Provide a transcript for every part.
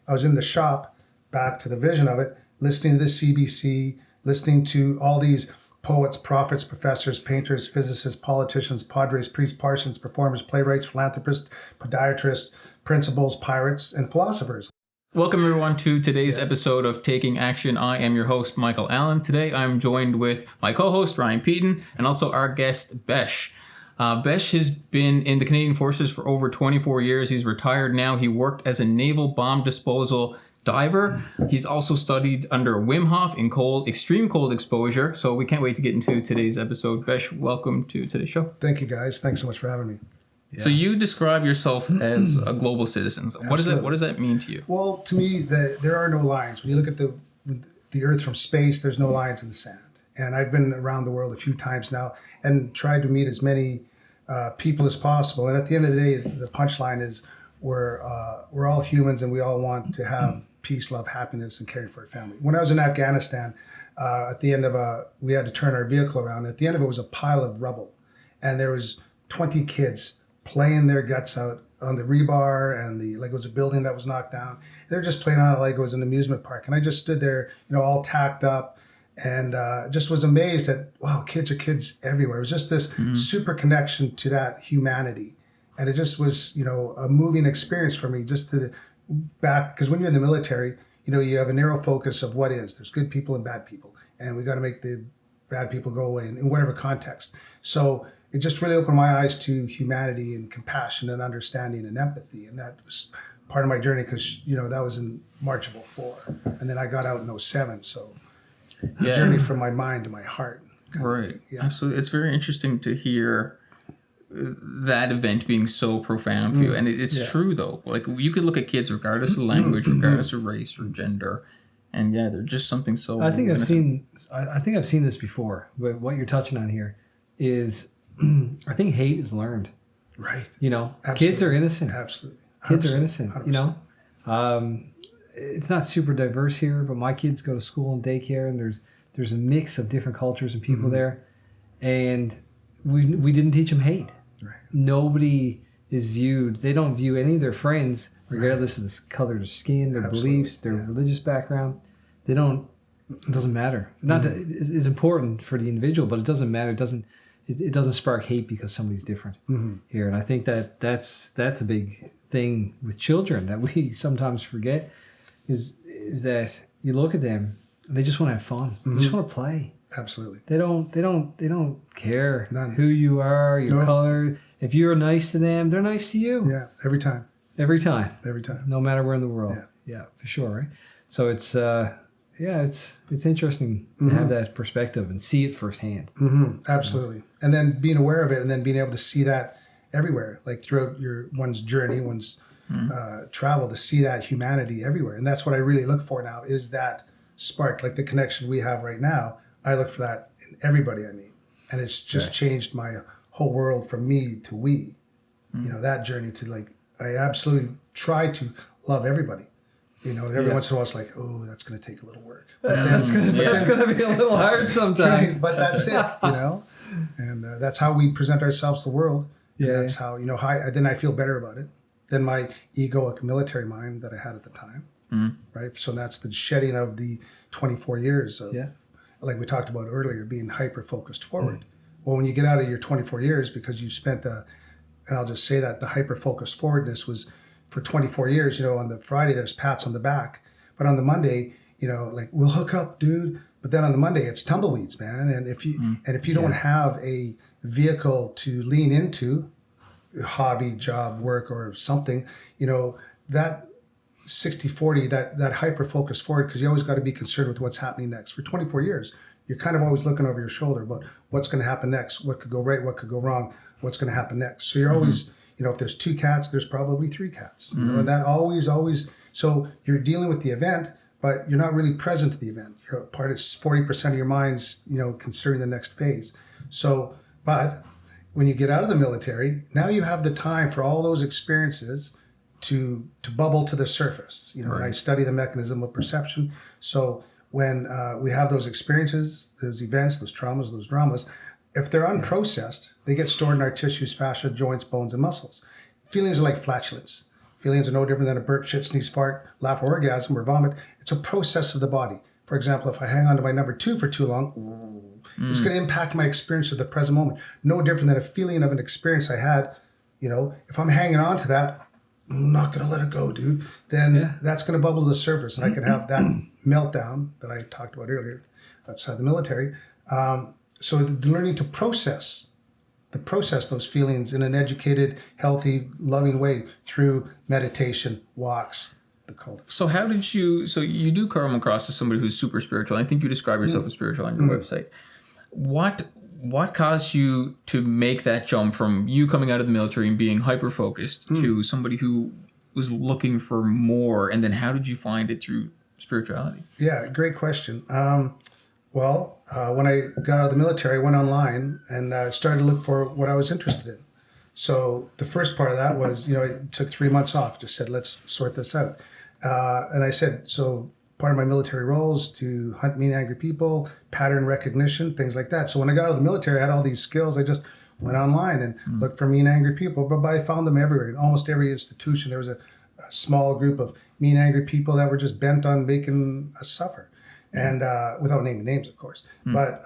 I was in the shop, back to the vision of it, listening to the CBC, listening to all these poets, prophets, professors, painters, physicists, politicians, padres, priests, parsons, performers, playwrights, philanthropists, podiatrists, principals, pirates, and philosophers. Welcome everyone to today's episode of Taking Action. I am your host, Michael Allen. Today I'm joined with my co-host, Ryan Peaton, and also our guest, Besh. Besh has been in the Canadian Forces for over 24 years. He's retired now. He worked as a naval bomb disposal diver. He's also studied under Wim Hof in extreme cold exposure. So we can't wait to get into today's episode. Besh, welcome to today's show. Thank you, guys. Thanks so much for having me. Yeah. So you describe yourself as a global citizen. So what does that mean to you? Well, to me, there are no lines. When you look at the Earth from space, there's no lines in the sand. And I've been around the world a few times now and tried to meet as many people as possible. And at the end of the day, the punchline is we're all humans and we all want to have peace, love, happiness, and caring for our family. When I was in Afghanistan, at the end of we had to turn our vehicle around. At the end of it was a pile of rubble. And there was 20 kids playing their guts out on the rebar, and it was a building that was knocked down. They're just playing on it like it was an amusement park. And I just stood there, all tacked up, and just was amazed that, wow, kids are kids everywhere. It was just this super connection to that humanity. And it just was, a moving experience for me just to back, because when you're in the military, you have a narrow focus of what is. There's good people and bad people. And we got to make the bad people go away in whatever context. So it just really opened my eyes to humanity and compassion and understanding and empathy. And that was part of my journey because, that was in March of 2004. And then I got out in 2007. So the journey from my mind to my heart. Right. Yeah. Absolutely. It's very interesting to hear that event being so profound for you. And it's true, though. Like, you could look at kids regardless of language, regardless of race or gender. And, they're just something so... I think I've seen this before. But what you're touching on here is... I think hate is learned. Right. Absolutely. Kids are innocent. Absolutely. 100%. Kids are innocent, 100%. It's not super diverse here, but my kids go to school and daycare, and there's a mix of different cultures and people there. And we didn't teach them hate. Right. Nobody is viewed, they don't view any of their friends, regardless of the color of their skin, their beliefs, their religious background. It doesn't matter. It's important for the individual, but it doesn't matter. It doesn't spark hate because somebody's different here. And I think that's a big thing with children that we sometimes forget is that you look at them and they just want to have fun. They just want to play. Absolutely. They don't care who you are, your color. If you're nice to them, they're nice to you. Yeah, every time. Every time. Every time. No matter where in the world. Yeah, for sure, right? So it's it's interesting to have that perspective and see it firsthand. Absolutely. And then being aware of it and then being able to see that everywhere, like throughout one's journey, one's travel, to see that humanity everywhere. And that's what I really look for now, is that spark, like the connection we have right now. I look for that in everybody I meet. And it's just changed my whole world from me to we. That journey to I absolutely try to love everybody. Every once in a while it's like, oh, that's going to take a little work. But that's going to be a little hard sometimes. Right, but that's it, And that's how we present ourselves to the world. And that's how, then I feel better about it than my egoic military mind that I had at the time. Right? So that's the shedding of the 24 years of, like we talked about earlier, being hyper-focused forward. Well, when you get out of your 24 years, because you spent, and I'll just say that the hyper-focused forwardness was for 24 years, on the Friday, there's pats on the back. But on the Monday, we'll hook up, dude. But then on the Monday, it's tumbleweeds, man. And if you don't have a vehicle to lean into, hobby, job, work, or something, that 60-40, that hyper-focus forward, because you always got to be concerned with what's happening next. For 24 years, you're kind of always looking over your shoulder about what's going to happen next, what could go right, what could go wrong, what's going to happen next. So you're always... if there's 2 cats, there's probably 3 cats. And that always, so you're dealing with the event, but you're not really present to the event. You're part of 40% of your mind's, considering the next phase. So, but when you get out of the military, now you have the time for all those experiences to bubble to the surface. And I study the mechanism of perception. So when we have those experiences, those events, those traumas, those dramas, if they're unprocessed, they get stored in our tissues, fascia, joints, bones, and muscles. Feelings are like flatulence. Feelings are no different than a burp, shit, sneeze, fart, laugh, orgasm, or vomit. It's a process of the body. For example, if I hang on to my number 2 for too long, it's going to impact my experience of the present moment. No different than a feeling of an experience I had. If I'm hanging on to that, I'm not going to let it go, dude. Then that's going to bubble to the surface, and I can have that meltdown that I talked about earlier outside the military. So learning to process those feelings in an educated, healthy, loving way through meditation, walks, the cult. So how did you? So you do come across as somebody who's super spiritual. I think you describe yourself as spiritual on your website. What caused you to make that jump from you coming out of the military and being hyper focused to somebody who was looking for more? And then how did you find it through spirituality? Yeah, great question. When I got out of the military, I went online and started to look for what I was interested in. So the first part of that was, it took 3 months off, just said, let's sort this out. And I said, so part of my military roles to hunt mean, angry people, pattern recognition, things like that. So when I got out of the military, I had all these skills. I just went online and looked for mean, angry people, but I found them everywhere. In almost every institution, there was a small group of mean, angry people that were just bent on making us suffer. And without naming names, of course. But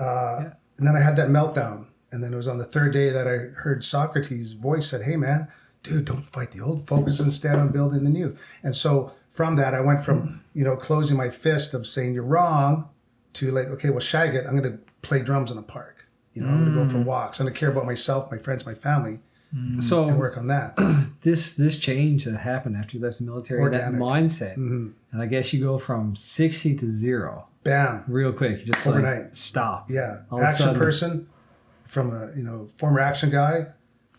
and then I had that meltdown. And then it was on the third day that I heard Socrates' voice said, hey, man, dude, don't fight the old. Focus instead on building the new. And so from that, I went from, closing my fist of saying you're wrong to like, okay, well, shag it. I'm going to play drums in a park. I'm going to go for walks. I'm going to care about myself, my friends, my family, and work on that. This change that happened after you left the military, Organic. that mindset, and I guess you go from 60 to 0. Bam. Real quick. You just overnight. Stop. Yeah. All of a Action sudden, person from a, former action guy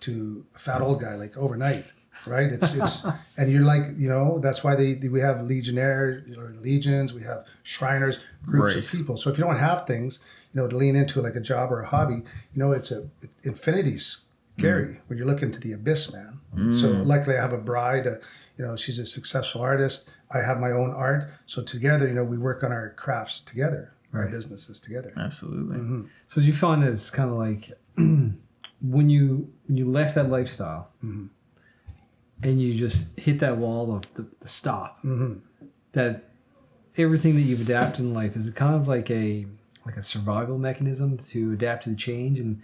to a fat old guy, like overnight, right? It's and you're like, that's why we have legionnaires, legions, we have Shriners, groups of people. So if you don't have things, to lean into like a job or a hobby, it's infinity's scary when you look into the abyss, man. So luckily I have a bride, she's a successful artist. I have my own art. So together, we work on our crafts together, our businesses together. Absolutely. So you find it's kind of like when you left that lifestyle and you just hit that wall of the stop, that everything that you've adapted in life, is it kind of like a survival mechanism to adapt to the change? And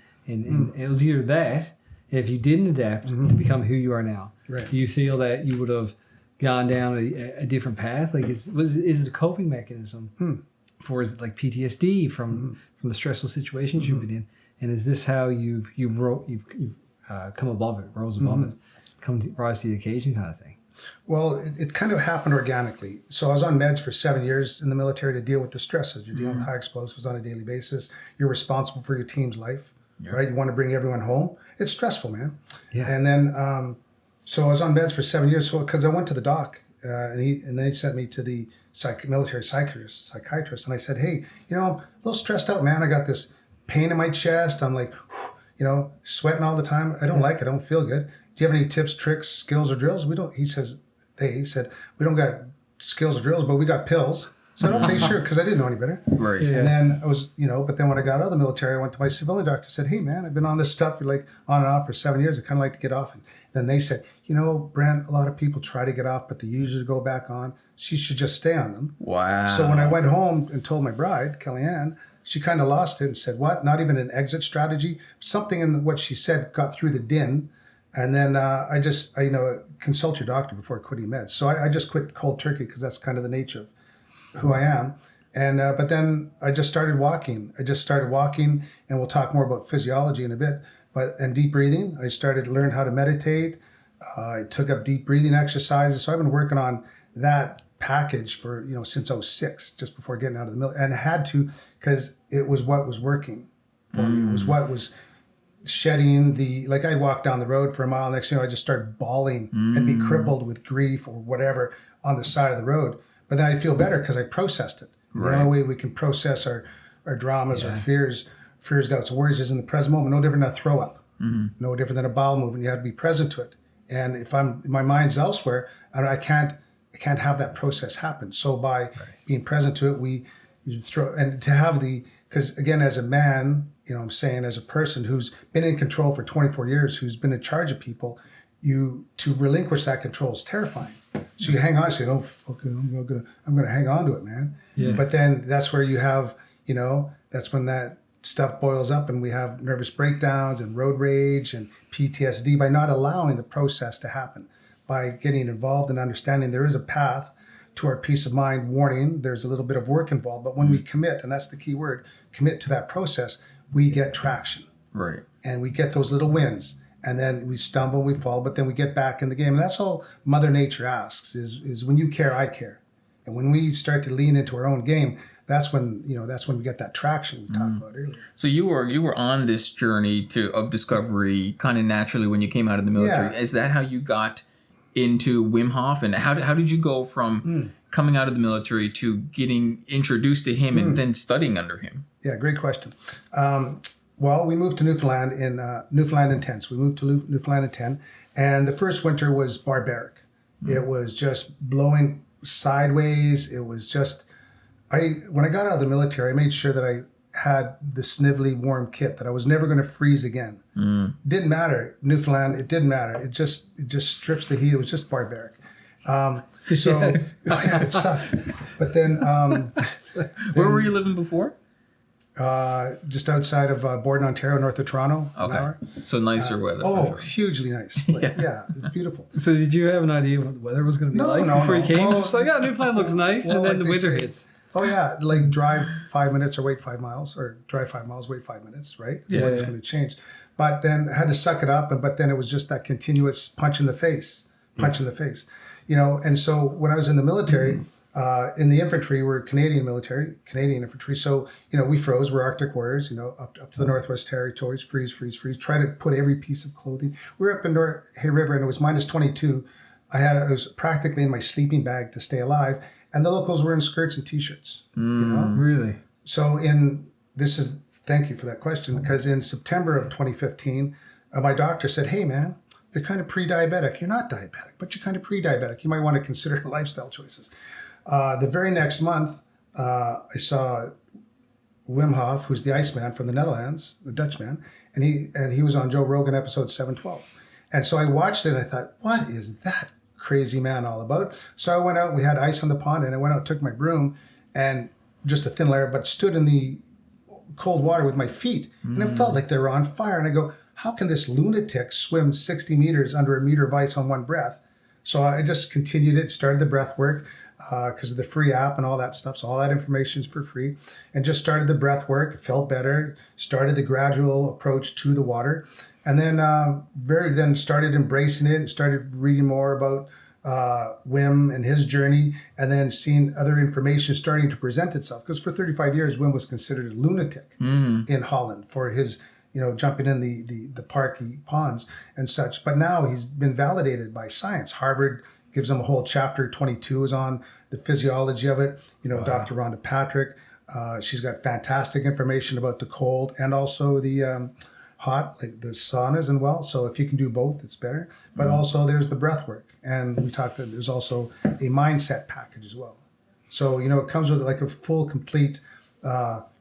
it was either that, if you didn't adapt to become who you are now, do you feel that you would have gone down a different path? Like, is it a coping mechanism for, is it like PTSD from the stressful situations you've been in? And is this how you've come above it, rose above it, rise to the occasion kind of thing? Well, it kind of happened organically. So I was on meds for 7 years in the military to deal with the stresses. You're dealing with high explosives on a daily basis. You're responsible for your team's life, right? You want to bring everyone home. It's stressful, man. Yeah. And then, so I was on meds for 7 years. So because I went to the doc, and they sent me to the military psychiatrist, and I said, hey, I'm a little stressed out, man. I got this pain in my chest. I'm like, sweating all the time. I don't like it. I don't feel good. Do you have any tips, tricks, skills, or drills? He said, we don't got skills or drills, but we got pills. So I said, okay, sure, because I didn't know any better. Right. Yeah. And then I was, but then when I got out of the military, I went to my civilian doctor, said, hey, man, I've been on this stuff for like on and off for 7 years. I kind of like to get off. And then they said, Brent, a lot of people try to get off, but they usually go back on. So you should just stay on them. Wow. So when I went home and told my bride, Kellyanne, she kind of lost it and said, what? Not even an exit strategy? Something in what she said got through the din. And then I consult your doctor before quitting meds. So I just quit cold turkey because that's kind of the nature of who I am. And but then I just started walking. And we'll talk more about physiology in a bit. And deep breathing. I started to learn how to meditate. I took up deep breathing exercises. So I've been working on that package for since 2006, just before getting out of the military, and I had to because it was what was working for me. It was what was shedding I'd walk down the road for a mile. Next thing I just start bawling and be crippled with grief or whatever on the side of the road. But then I'd feel better because I processed it. Right. The only way we can process our dramas, our fears, doubts, worries is in the present moment. No different than a throw up. No different than a bowel movement. You have to be present to it. And if my mind's elsewhere, I can't have that process happen. So by being present to it, we throw, and to have because again, as a man, I'm saying as a person who's been in control for 24 years, who's been in charge of people, to relinquish that control is terrifying. So you hang on and say, "Oh, fucking, I'm gonna hang on to it, man." Yeah. But then that's where you have, that's when that stuff boils up, and we have nervous breakdowns and road rage and PTSD by not allowing the process to happen, by getting involved and understanding there is a path to our peace of mind. Warning, there's a little bit of work involved, but when we commit, and that's the key word, commit to that process, we get traction. Right. And we get those little wins. And then we stumble, we fall, but then we get back in the game. And that's all Mother Nature asks is when you care, I care. And when we start to lean into our own game, that's when we get that traction we talked about earlier. So you were on this journey of discovery kind of naturally when you came out of the military. Yeah. Is that how you got into Wim Hof? And how did you go from coming out of the military to getting introduced to him and then studying under him? Yeah, great question. Well, we moved to Newfoundland in Newfoundland in 10. So we moved to Newfoundland in 10. And the first winter was barbaric. It was just blowing sideways. It was just, when I got out of the military, I made sure that I had the snivelly warm kit, that I was never going to freeze again. Didn't matter. Newfoundland, it didn't matter. It just strips the heat. It was just barbaric. It sucked. But then... Where were you living before? Just outside of Borden, Ontario, north of Toronto. Okay. So nicer weather. Hugely nice. It's beautiful. So did you have an idea of what the weather was going to be before you came? Just like, Newfoundland looks nice, and then the winter hits. Oh yeah, like drive 5 minutes or wait 5 miles, or drive 5 miles, wait 5 minutes, right? The weather's going to change. But then I had to suck it up, but then it was just that continuous punch in the face. And so when I was in the military, in the infantry, we're Canadian infantry. So, we froze. We're Arctic warriors, up to the Northwest Territories, freeze. Try to put every piece of clothing. We were up in North Hay River and it was minus 22. I was practically in my sleeping bag to stay alive. And the locals were in skirts and t-shirts, Really? So thank you for that question, because in September of 2015, my doctor said, "Hey man, you're kind of pre-diabetic. You're not diabetic, but you're kind of pre-diabetic. You might want to consider lifestyle choices." The very next month, I saw Wim Hof, who's the Iceman from the Netherlands, the Dutchman, and he was on Joe Rogan episode 712. And so I watched it and I thought, what is that crazy man all about? So I went out, we had ice on the pond, and I went out, took my broom, and just a thin layer, but stood in the cold water with my feet. And it felt like they were on fire. And I go, how can this lunatic swim 60 meters under a meter of ice on one breath? So I just continued it, started the breath work, because of the free app and all that stuff. So all that information is for free. And just started the breath work, felt better, started the gradual approach to the water. And then started embracing it and started reading more about Wim and his journey, and then seeing other information starting to present itself. Because for 35 years, Wim was considered a lunatic in Holland for his, jumping in the parky ponds and such. But now he's been validated by science. Harvard gives him a whole chapter. 22 is on the physiology of it. Wow. Dr. Rhonda Patrick, she's got fantastic information about the cold and also the hot, like the saunas and well. So if you can do both, it's better. But also there's the breath work. And we talked that there's also a mindset package as well. So, it comes with like a full, complete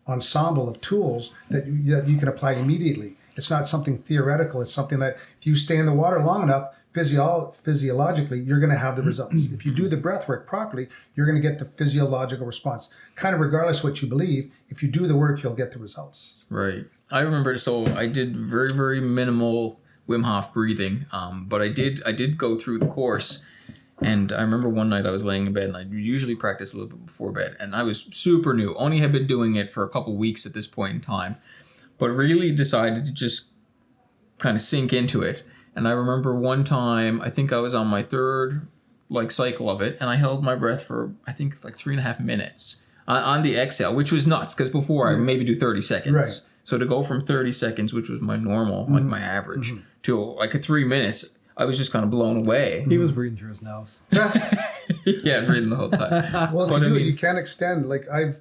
ensemble of tools that you can apply immediately. It's not something theoretical. It's something that if you stay in the water long enough, physiologically, you're going to have the results. If you do the breath work properly, you're going to get the physiological response. Kind of regardless what you believe, if you do the work, you'll get the results. Right. I remember, so I did very, very minimal Wim Hof breathing, but I did go through the course. And I remember one night I was laying in bed, and I usually practice a little bit before bed, and I was super new. Only had been doing it for a couple weeks at this point in time, but really decided to just kind of sink into it. And I remember one time, I think I was on my third cycle of it, and I held my breath for, I think, 3.5 minutes on the exhale, which was nuts, because before I maybe do 30 seconds. Right. So to go from 30 seconds, which was my normal, my average, to a 3 minutes, I was just kind of blown away. He was breathing through his nose. Yeah, breathing the whole time. Well, if you do it, you can extend. Like I've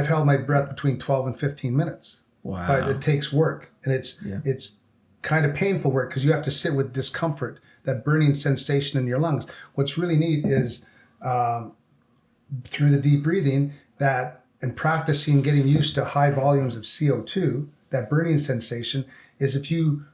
held my breath between 12 and 15 minutes. Wow. But it takes work, and it's kind of painful work because you have to sit with discomfort, that burning sensation in your lungs. What's really neat is through the deep breathing and practicing getting used to high volumes of CO2, that burning sensation is, if you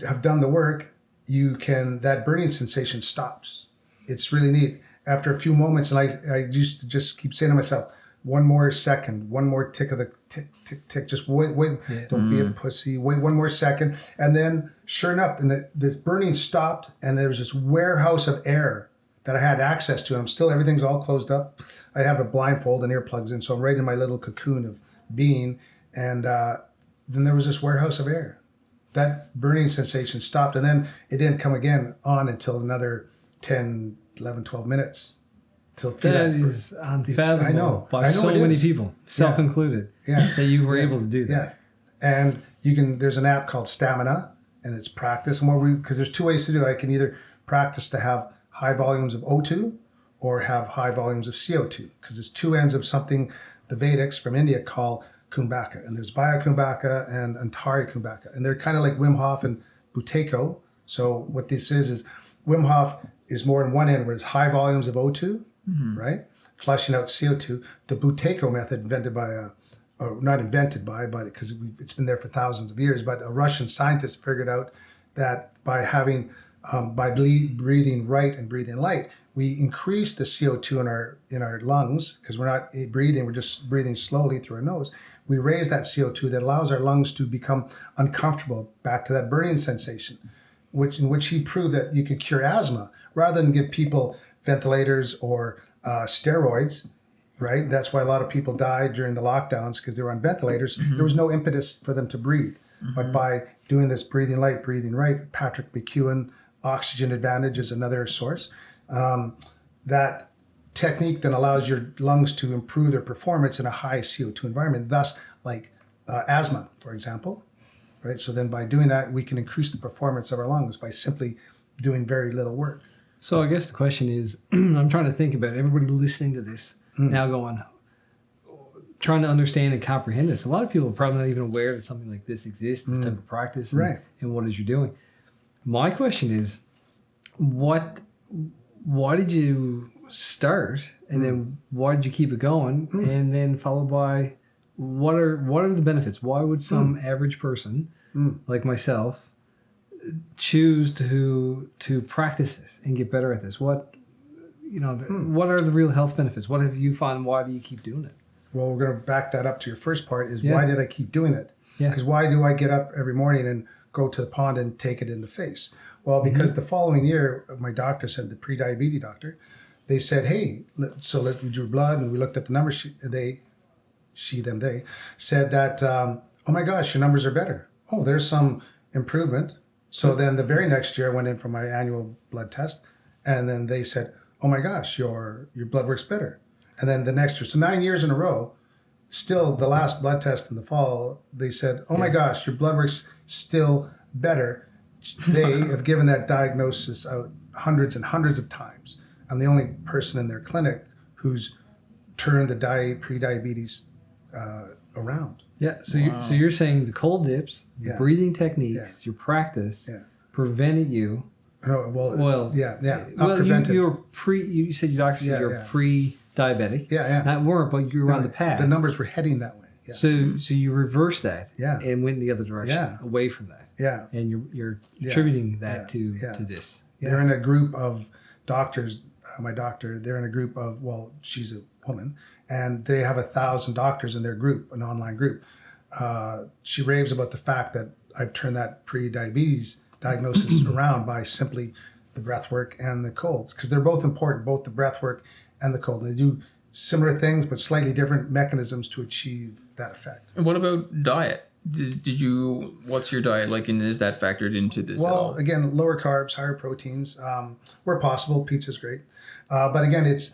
have done the work, that burning sensation stops. It's really neat. After a few moments, and I used to just keep saying to myself, one more second, one more tick of the tick, tick, tick. Just wait. Yeah. Don't be a pussy. Wait one more second. And then, sure enough, the burning stopped, and there was this warehouse of air that I had access to. And everything's all closed up. I have a blindfold and earplugs in, so I'm right in my little cocoon of being. And then there was this warehouse of air. That burning sensation stopped, and then it didn't come again on until another 10, 11, 12 minutes. That is unfathomable by so many people, self included, that you were able to do that. Yeah. And there's an app called Stamina, and it's practice. And because there's two ways to do it. I can either practice to have high volumes of O2 or have high volumes of CO2, because it's two ends of something the Vedics from India call Kumbhaka. And there's Baya Kumbhaka and Antari Kumbhaka. And they're kind of like Wim Hof and Buteyko. So what this is Wim Hof is more in one end where it's high volumes of O2, right? Flushing out CO2. The Buteyko method invented by not invented by, but because it's been there for thousands of years, but a Russian scientist figured out that by breathing right and breathing light, we increase the CO2 in our lungs, because we're not breathing, we're just breathing slowly through our nose. We raise that CO2 that allows our lungs to become uncomfortable, back to that burning sensation, in which he proved that you could cure asthma rather than give people ventilators or steroids, right? That's why a lot of people died during the lockdowns, because they were on ventilators. There was no impetus for them to breathe. But by doing this breathing light, breathing right, Patrick McEwen, Oxygen Advantage is another source. That technique then allows your lungs to improve their performance in a high CO2 environment, thus like asthma, for example, right? So then by doing that, we can increase the performance of our lungs by simply doing very little work. So I guess the question is, I'm trying to think about everybody listening to this now trying to understand and comprehend this. A lot of people are probably not even aware that something like this exists, this type of practice, and what it is you're doing. My question is, why did you start, and then why did you keep it going, and then followed by what are the benefits? Why would some average person like myself choose to practice this and get better at this? What are the real health benefits? What have you found? Why do you keep doing it? Well, we're going to back that up to your first part is why did I keep doing it? Because why do I get up every morning and go to the pond and take it in the face? Well, because the following year, my doctor said, the pre-diabetes doctor, they said, hey, we drew blood and we looked at the numbers. They said that, oh my gosh, your numbers are better. Oh, there's some improvement. So then the very next year I went in for my annual blood test, and then they said, oh my gosh, your blood works better. And then the next year, so 9 years in a row, still the last blood test in the fall, they said, oh my gosh, your blood works still better. They have given that diagnosis out hundreds and hundreds of times. I'm the only person in their clinic who's turned the pre-diabetes around. Yeah, so you're saying the cold dips, the breathing techniques, your practice prevented you. No, well, Not prevented. You said your doctor said you're pre-diabetic. Not weren't, but you were on the path. The numbers were heading that way. Yeah. So you reversed that and went in the other direction, away from that. Yeah. And you're attributing that to this. Yeah. They're in a group of doctors, my doctor, they're in a group of, she's a woman, and they have 1,000 doctors in their group, an online group. She raves about the fact that I've turned that pre-diabetes diagnosis around by simply the breath work and the colds, because they're both important, both the breath work and the cold. They do similar things, but slightly different mechanisms to achieve that effect. And what about diet? What's your diet like, and is that factored into this at all? Well, again, lower carbs, higher proteins, where possible. Pizza's great. But again, it's...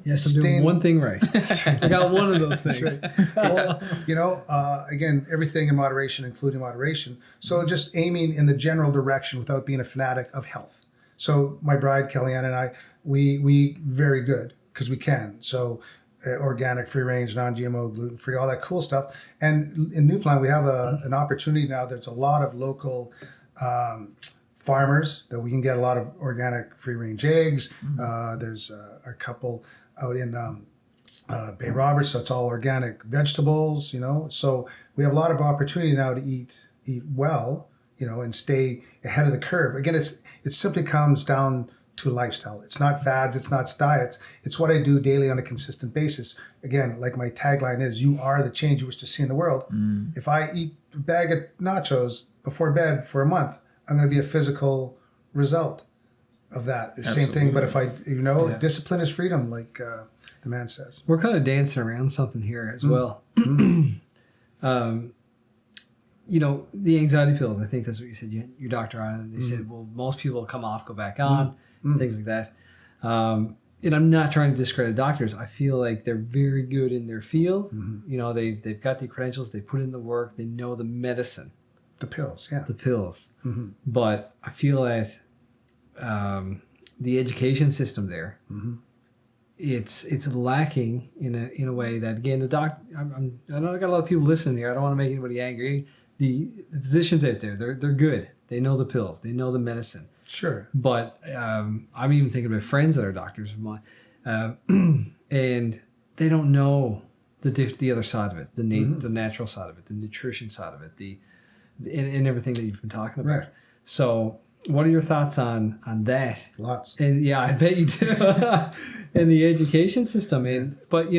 Yes, I'm doing one thing right. I got one of those things. Right. Well, again, everything in moderation, including moderation. So just aiming in the general direction without being a fanatic of health. So my bride, Kellyanne, and I, we eat very good because we can. So organic, free range, non-GMO, gluten-free, all that cool stuff. And in Newfoundland, we have an opportunity now. There's a lot of local farmers that we can get a lot of organic free-range eggs. There's a couple out in Bay Roberts, so it's all organic vegetables, So we have a lot of opportunity now to eat well, and stay ahead of the curve. Again, it simply comes down to lifestyle. It's not fads, it's not diets. It's what I do daily on a consistent basis. Again, like my tagline is, you are the change you wish to see in the world. If I eat a bag of nachos before bed for a month, I'm going to be a physical result of that. The same thing, but if I, discipline is freedom, like the man says. We're kind of dancing around something here as well. The anxiety pills, I think that's what you said, your doctor on, and they said, well, most people come off, go back on, things like that. And I'm not trying to discredit doctors. I feel like they're very good in their field. They've got the credentials, they put in the work, they know the medicine. The pills, yeah. The pills. But I feel that the education system there, it's lacking in a way that, again, I know I got a lot of people listening here. I don't want to make anybody angry. The physicians out there, they're good. They know the pills. They know the medicine. Sure. But I'm even thinking about friends that are doctors of mine, and they don't know the other side of it, the natural side of it, the nutrition side of it, and everything that you've been talking about. Right. So what are your thoughts on that? Lots. And yeah, I bet you do. And the education system, but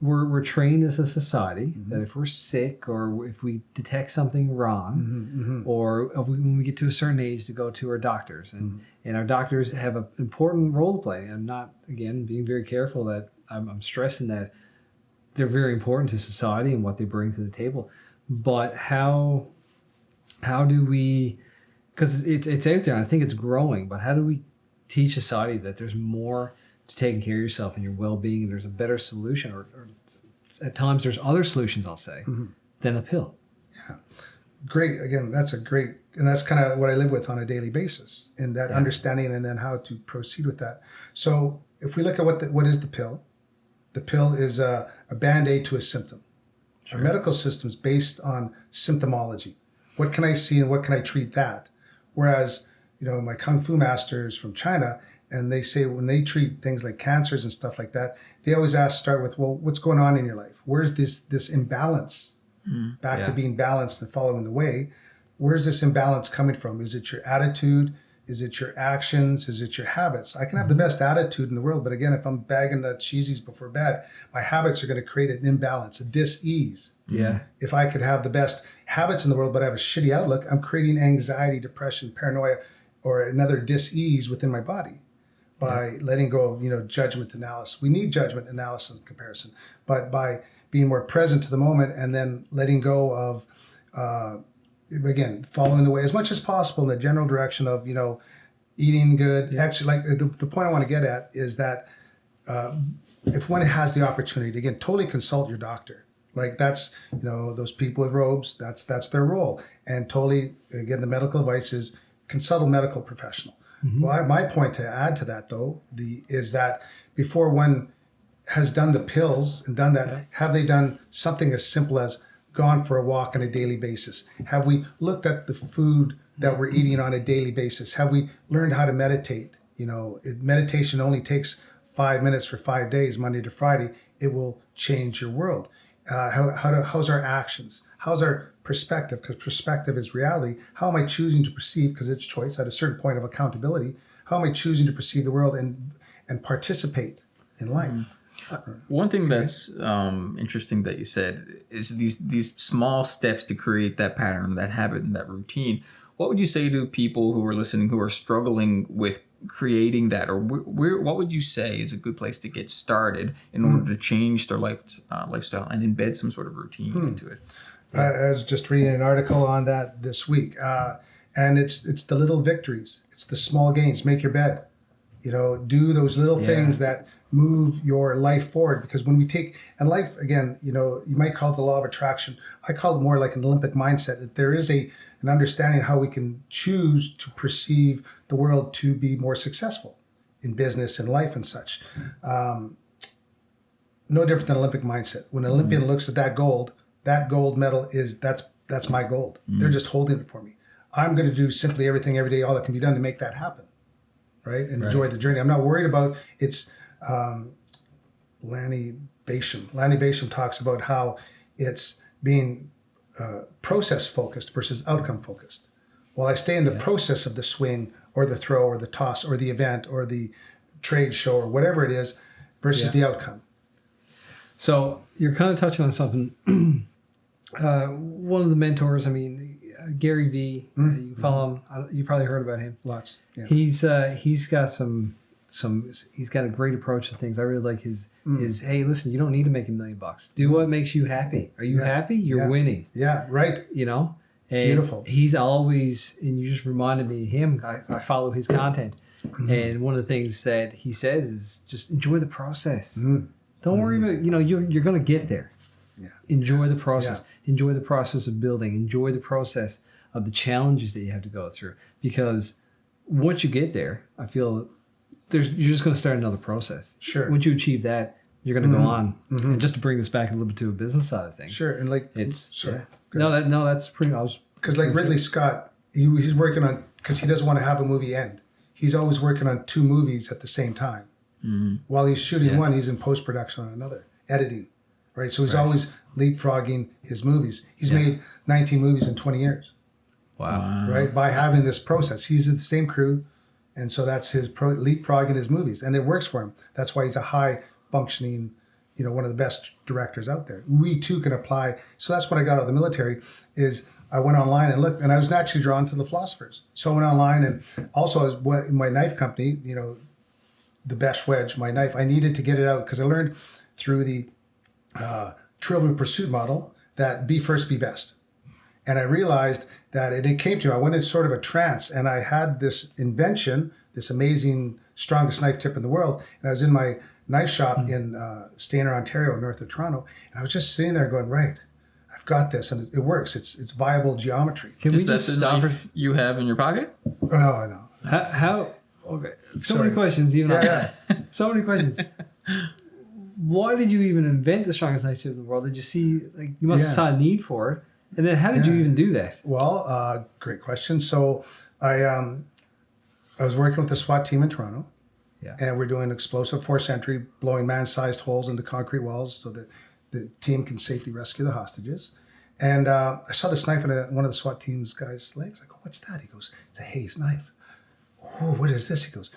we're trained as a society that if we're sick or if we detect something wrong, or when we get to a certain age, to go to our doctors, and our doctors have an important role to play. I'm not, again, being very careful that I'm stressing that they're very important to society and what they bring to the table. But how do we, because it's out there and I think it's growing, but how do we teach society that there's more to taking care of yourself and your well-being, and there's a better solution, or at times there's other solutions, I'll say, than a pill? Yeah. Great. Again, and that's kind of what I live with on a daily basis, and that understanding, and then how to proceed with that. So if we look at what is the pill is a Band-Aid to a symptom. Sure. Our medical system is based on symptomology. What can I see and what can I treat that? Whereas, my Kung Fu masters from China, and they say when they treat things like cancers and stuff like that, they always start with, well, what's going on in your life? Where's this imbalance? Back to being balanced and following the way. Where's this imbalance coming from? Is it your attitude? Is it your actions? Is it your habits? I can have the best attitude in the world, but again, if I'm bagging the cheesies before bed, my habits are going to create an imbalance, a dis-ease. Yeah. If I could have the best habits in the world, but I have a shitty outlook, I'm creating anxiety, depression, paranoia, or another dis-ease within my body by letting go of, judgment analysis. We need judgment analysis and comparison, but by being more present to the moment and then letting go of, again, following the way as much as possible in the general direction of, eating good. Yeah. Actually, like the point I want to get at is that if one has the opportunity to, again, totally consult your doctor. Like that's, those people with robes, that's their role. And totally, again, the medical advice is consult a medical professional. Well, my point to add to that, though, is that before one has done the pills and done that, have they done something as simple as gone for a walk on a daily basis? Have we looked at the food that we're eating on a daily basis? Have we learned how to meditate? Meditation only takes 5 minutes for 5 days, Monday to Friday. It will change your world. How's our actions? How's our perspective? Because perspective is reality. How am I choosing to perceive? Because it's choice at a certain point of accountability. How am I choosing to perceive the world and participate in life? One thing that's interesting that you said is these small steps to create that pattern, that habit, and that routine. What would you say to people who are listening who are struggling with creating that, or what would you say is a good place to get started in order to change their lifestyle and embed some sort of routine into it? I was just reading an article on that this week, and it's the little victories. It's the small gains. Make your bed. Do those little things that move your life forward. Because when we take, and life, again, you might call it the law of attraction. I call it more like an Olympic mindset. That there is an understanding of how we can choose to perceive the world to be more successful in business and life and such. No different than Olympic mindset. When an Olympian looks at that gold medal that's my gold. They're just holding it for me. I'm going to do simply everything every day, all that can be done to make that happen, right? And enjoy the journey. I'm not worried about it's Lanny Basham. Lanny Basham talks about how it's being process focused versus outcome focused. While I stay in the process of the swing or the throw or the toss or the event or the trade show or whatever it is versus the outcome. So you're kind of touching on something. One of the mentors, I mean, Gary Vee, you can follow him. You probably heard about him. Lots. Yeah. He's got he's got a great approach to things. I really like his hey, listen, you don't need to make $1 million. Do what makes you happy. Are you happy? You're winning. Yeah, right. You know? And beautiful. He's always, and you just reminded me of him. I follow his content. And one of the things that he says is just enjoy the process. Don't worry about, you're going to get there. Yeah. Enjoy the process. Yeah. Enjoy the process of building. Enjoy the process of the challenges that you have to go through. Because once you get there, I feel you're just going to start another process. Sure. Once you achieve that, you're going to go on. And just to bring this back a little bit to a business side of things. Sure. And that's pretty. Because like Ridley Scott, he's working on, because he doesn't want to have a movie end. He's always working on 2 movies at the same time. While he's shooting one, he's in post-production on another, editing, right? So he's always leapfrogging his movies. He's made 19 movies in 20 years. Wow. Right? By having this process. He's in the same crew, and so that's his leapfrogging his movies. And it works for him. That's why he's a high-functioning, one of the best directors out there. We, too, can apply. So that's what I got out of the military is I went online and looked, and I was naturally drawn to the philosophers. So I went online, and also I was in my knife company, the Besh Wedge, my knife, I needed to get it out because I learned through the Trivial Pursuit model that be first, be best. And I realized that it came to me. I went in sort of a trance, and I had this invention, this amazing, strongest knife tip in the world. And I was in my knife shop in Stayner, Ontario, north of Toronto. And I was just sitting there going, right, I've got this, and it works. It's viable geometry. Is that the knife you have in your pocket? Oh, no, I know. How okay. So many questions, even so many questions. Why did you even invent the strongest knife tip in the world? Did you see, you must have saw a need for it. And then how did you even do that? Well, great question. So I was working with the SWAT team in Toronto. Yeah. And we're doing explosive force entry, blowing man-sized holes into concrete walls so that the team can safely rescue the hostages. And I saw this knife in one of the SWAT team's guys' legs. I go, what's that? He goes, it's a Hayes knife. Oh, what is this? He goes,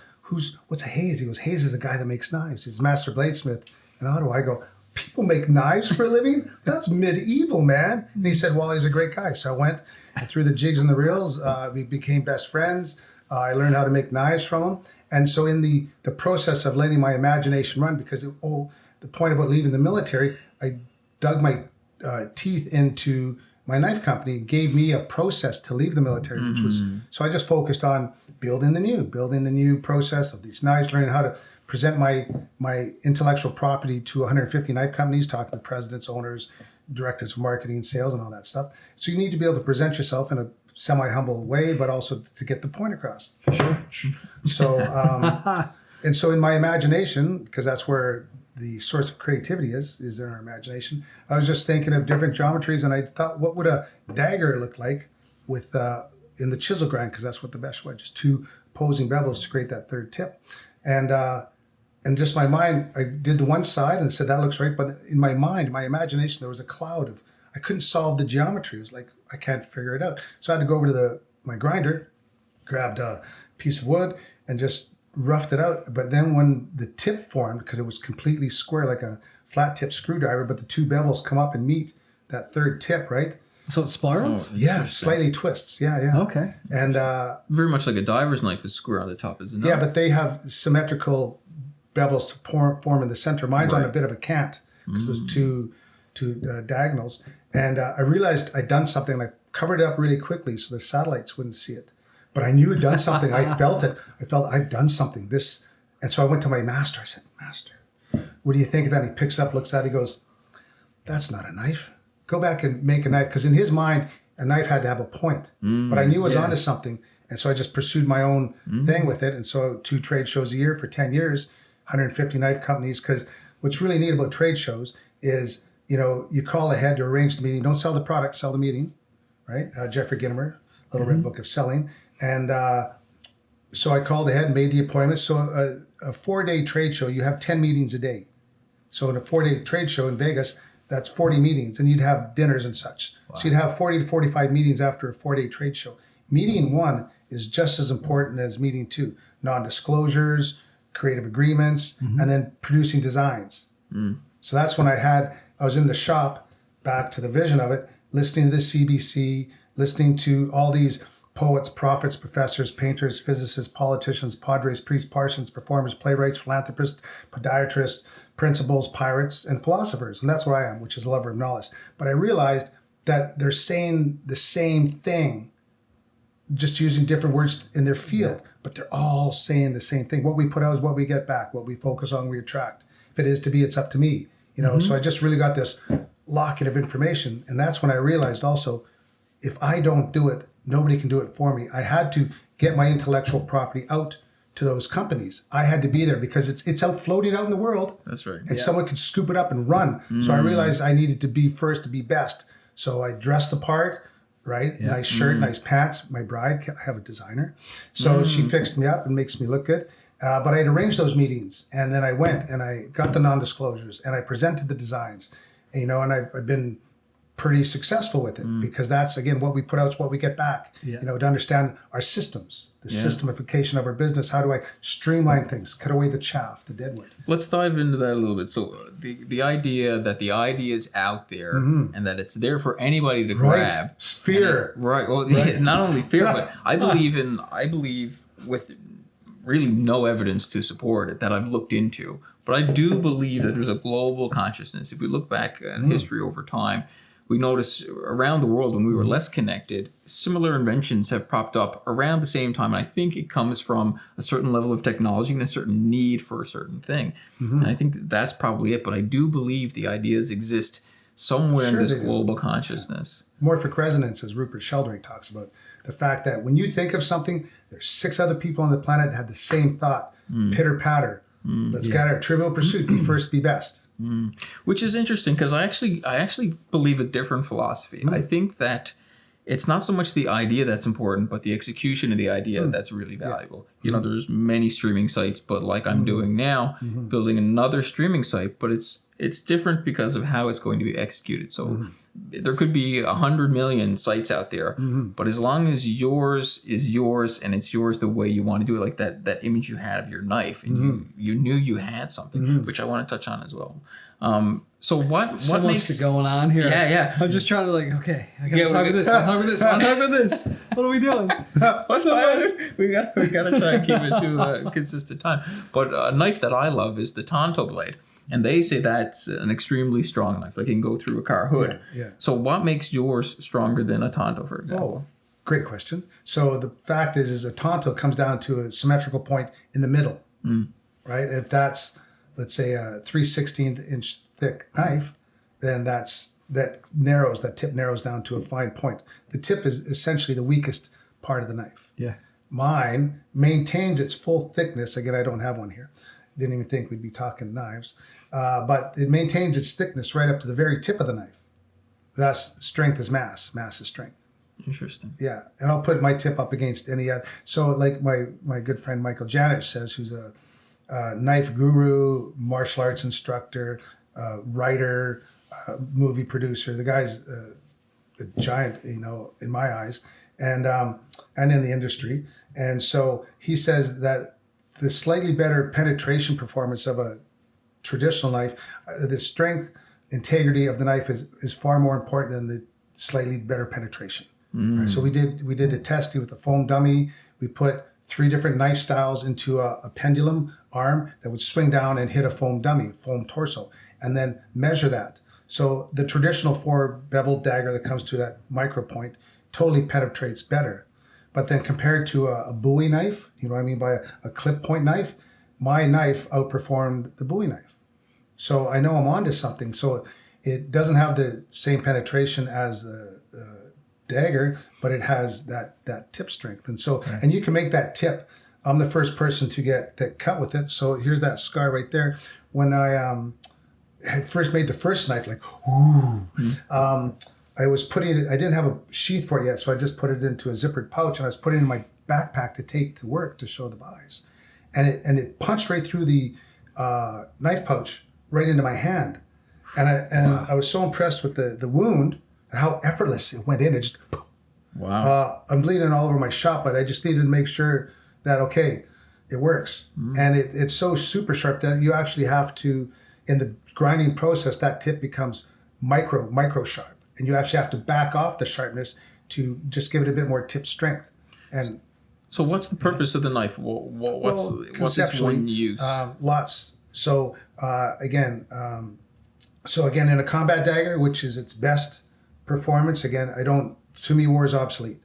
what's a Hayes? He goes, Hayes is a guy that makes knives. He's a master bladesmith in Ottawa. I go, people make knives for a living? That's medieval, man. And he said, well, he's a great guy. So I went through the jigs and the reels. We became best friends. I learned how to make knives from him. And so in the process of letting my imagination run, because the point about leaving the military, I dug my teeth into my knife company, gave me a process to leave the military, which was, so I just focused on building the new process of these knives, learning how to present my intellectual property to 150 knife companies, talking to presidents, owners, directors of marketing, sales, and all that stuff. So you need to be able to present yourself in a semi-humble way, but also to get the point across. Sure. So, and so in my imagination, because that's where the source of creativity is in our imagination, I was just thinking of different geometries, and I thought, what would a dagger look like with in the chisel grind, because that's what the Besh Wedge is, 2 opposing bevels to create that third tip. And just my mind, I did the one side and said, that looks right. But in my mind, my imagination, there was a cloud of, I couldn't solve the geometry. It was like, I can't figure it out. So I had to go over to my grinder, grabbed a piece of wood and just roughed it out. But then when the tip formed, because it was completely square, like a flat tip screwdriver, but the 2 bevels come up and meet that third tip, right? So it spirals? Yeah, slightly twists. Yeah. Okay. And very much like a diver's knife is square on the top, isn't it? Yeah, but they have symmetrical bevels to form in the center. Mine's on a bit of a cant because there's two diagonals. And I realized I'd done something. I covered it up really quickly so the satellites wouldn't see it. But I knew I'd done something. I felt it. I felt I've done something. And so I went to my master. I said, Master, what do you think of that? He picks up, looks at it, he goes, that's not a knife. Go back and make a knife. Because in his mind, a knife had to have a point. But I knew I was onto something. And so I just pursued my own thing with it. And so 2 trade shows a year for 10 years, 150 knife companies. Because what's really neat about trade shows is, you call ahead to arrange the meeting. Don't sell the product, sell the meeting, right? Jeffrey Gitomer, Little Red Book of Selling. And so I called ahead and made the appointment. So a 4-day trade show, you have 10 meetings a day. So in a 4-day trade show in Vegas, That's 40 meetings, and you'd have dinners and such. Wow. So you'd have 40 to 45 meetings after a 4-day trade show. Meeting 1 is just as important as meeting 2. Non-disclosures, creative agreements, and then producing designs. So that's when I was in the shop, back to the vision of it, listening to the CBC, listening to all these poets, prophets, professors, painters, physicists, politicians, padres, priests, parsons, performers, playwrights, philanthropists, podiatrists, principals, pirates, and philosophers. And that's where I am, which is a lover of knowledge. But I realized that they're saying the same thing, just using different words in their field, but they're all saying the same thing. What we put out is what we get back. What we focus on, we attract. If it is to be, it's up to me. So I just really got this locket of information. And that's when I realized also, if I don't do it, nobody can do it for me. I had to get my intellectual property out to those companies. I had to be there because it's out floating out in the world. That's right. And someone could scoop it up and run. So I realized I needed to be first to be best. So I dressed the part, right? Yeah. Nice shirt, nice pants. My bride, I have a designer. So she fixed me up and makes me look good. But I had arranged those meetings, and then I went and I got the non-disclosures and I presented the designs, and I've been pretty successful with it because that's, again, what we put out is what we get back, to understand our systems, the systemification of our business. How do I streamline things, cut away the chaff, the deadwood? Let's dive into that a little bit. So the idea that the idea is out there and that it's there for anybody to grab. Fear. Well, not only fear, but I believe with really no evidence to support it that I've looked into, but I do believe that there's a global consciousness. If we look back in history over time, we notice around the world when we were less connected, similar inventions have propped up around the same time. And I think it comes from a certain level of technology and a certain need for a certain thing. And I think that's probably it. But I do believe the ideas exist somewhere in this global consciousness. Morphic resonance, as Rupert Sheldrake talks about, the fact that when you think of something, there's 6 other people on the planet that have the same thought, pitter patter. Let's get our trivial pursuit, be first, be best. Which is interesting because I actually believe a different philosophy. I think that it's not so much the idea that's important, but the execution of the idea that's really valuable. There's many streaming sites, but like I'm doing now, building another streaming site, but it's different because of how it's going to be executed. So there could be 100 million sites out there, but as long as yours is yours and it's yours the way you want to do it, like that image you had of your knife, and you knew you had something, which I want to touch on as well. So what makes going on here? Yeah. I'm just trying to okay. I gotta talk about this. What are we doing? We gotta try and keep it to a consistent time. But a knife that I love is the Tonto blade. And they say that's an extremely strong knife. Like it can go through a car hood. Yeah. So what makes yours stronger than a Tonto, for example? Great question. So the fact is a Tonto comes down to a symmetrical point in the middle, right? If that's, let's say, a 3/16 inch thick knife, then that tip narrows down to a fine point. The tip is essentially the weakest part of the knife. Yeah. Mine maintains its full thickness. Again, I don't have one here. Didn't even think we'd be talking knives. But it maintains its thickness right up to the very tip of the knife. Thus, strength is mass. Mass is strength. Interesting. Yeah. And I'll put my tip up against any other. So like my good friend Michael Janich says, who's a knife guru, martial arts instructor, writer, movie producer. The guy's a giant, in my eyes, and in the industry. And so he says that the slightly better penetration performance of a traditional knife, the strength, integrity of the knife is far more important than the slightly better penetration. Right? So we did a testing with a foam dummy. We put 3 different knife styles into a pendulum arm that would swing down and hit a foam dummy, foam torso, and then measure that. So the traditional 4-beveled dagger that comes to that micro point totally penetrates better. But then compared to a Bowie knife, you know what I mean by a clip point knife, my knife outperformed the Bowie knife. So I know I'm onto something. So it doesn't have the same penetration as the dagger, but it has that tip strength. And so, and you can make that tip. I'm the first person to get that cut with it. So here's that scar right there. When I had first made the first knife, I was putting it, I didn't have a sheath for it yet, so I just put it into a zippered pouch, and I was putting it in my backpack to take to work to show the buys. And it punched right through the knife pouch, right into my hand. I was so impressed with the wound and how effortless it went in. It just, wow. I'm bleeding all over my shop, but I just needed to make sure that, okay, it works. And it's so super sharp that you actually have to, in the grinding process, that tip becomes micro sharp. And you actually have to back off the sharpness to just give it a bit more tip strength. And so what's the purpose of the knife? What's its one use? Lots. So again, in a combat dagger, which is its best performance, again, to me, war is obsolete.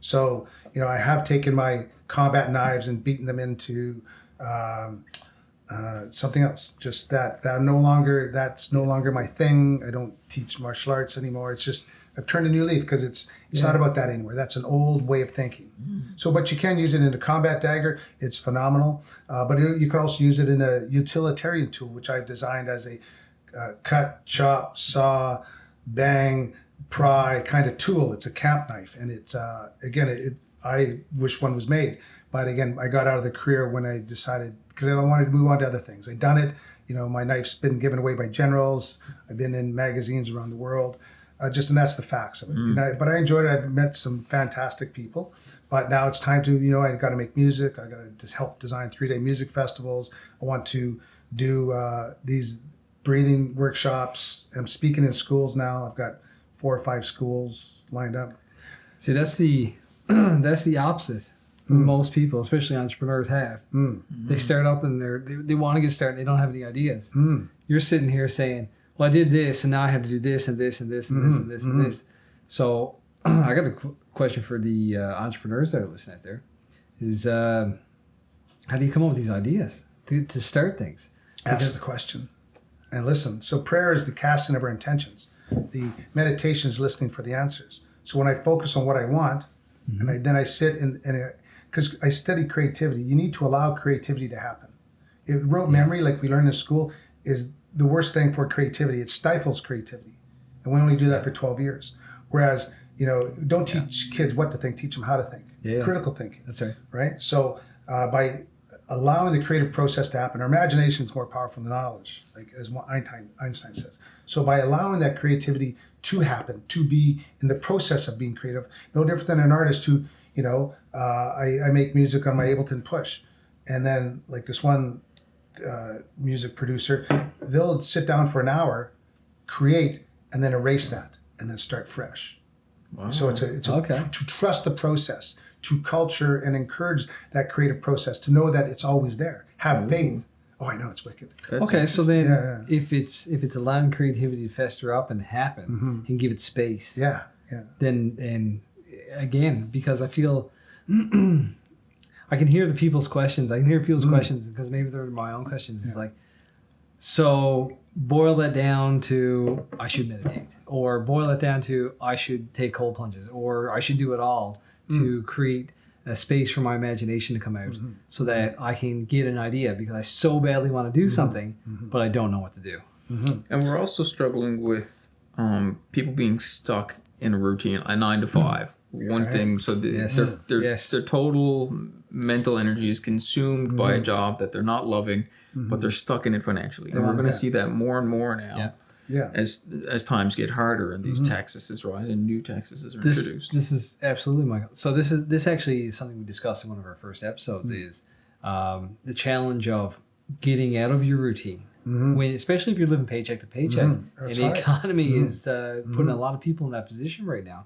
So, I have taken my combat knives and beaten them into something else. Just that's no longer my thing. I don't teach martial arts anymore. It's just, I've turned a new leaf because it's not about that anymore. That's an old way of thinking. So, but you can use it in a combat dagger. It's phenomenal. But you can also use it in a utilitarian tool, which I've designed as a cut, chop, saw, bang, pry kind of tool. It's a camp knife. And it's, I wish one was made. But again, I got out of the career when I decided, because I wanted to move on to other things. I'd done it. My knife's been given away by generals. I've been in magazines around the world. And that's the facts of it. But I enjoyed it. I've met some fantastic people. But now it's time to, I got to make music. I got to just help design 3-day music festivals. I want to do these breathing workshops. I'm speaking in schools now. I've got 4 or 5 schools lined up. See, that's the opposite. Most people, especially entrepreneurs, have. They start up and they want to get started. They don't have any ideas. You're sitting here saying, well, I did this, and now I have to do this and this and this and this and this and this. So I got a question for the entrepreneurs that are listening out there is, how do you come up with these ideas to start things? Ask the question and listen. So prayer is the casting of our intentions. The meditation is listening for the answers. So when I focus on what I want, and then I sit because I study creativity, you need to allow creativity to happen. Rote memory, like we learn in school, is the worst thing for creativity. It stifles creativity. And we only do that for 12 years. Whereas, don't teach kids what to think, teach them how to think. Critical thinking. That's right. Right? So by allowing the creative process to happen, our imagination is more powerful than knowledge, like as Einstein says. So by allowing that creativity to happen, to be in the process of being creative, no different than an artist who, I make music on my Ableton Push. And then like this one music producer, they'll sit down for an hour, create, and then erase that, and then start fresh. Wow. So it's to trust the process, to culture and encourage that creative process, to know that it's always there. Have faith. Oh, I know it's wicked. So then if it's allowing creativity to fester up and happen and give it space. Then, and again, because I feel I can hear the people's questions. I can hear people's questions because maybe they're my own questions. It's like, so boil that down to I should meditate, or boil it down to I should take cold plunges, or I should do it all to create a space for my imagination to come out so that I can get an idea, because I so badly want to do something, but I don't know what to do. And we're also struggling with people being stuck in a routine, a 9 to 5. One thing, so their total mental energy is consumed by a job that they're not loving, but they're stuck in it financially. And we're going to see that more and more now as times get harder and these taxes rise and new taxes are introduced. This is absolutely, Michael. So this actually is something we discussed in one of our first episodes is the challenge of getting out of your routine. When, especially if you're living paycheck to paycheck, and the economy is putting a lot of people in that position right now,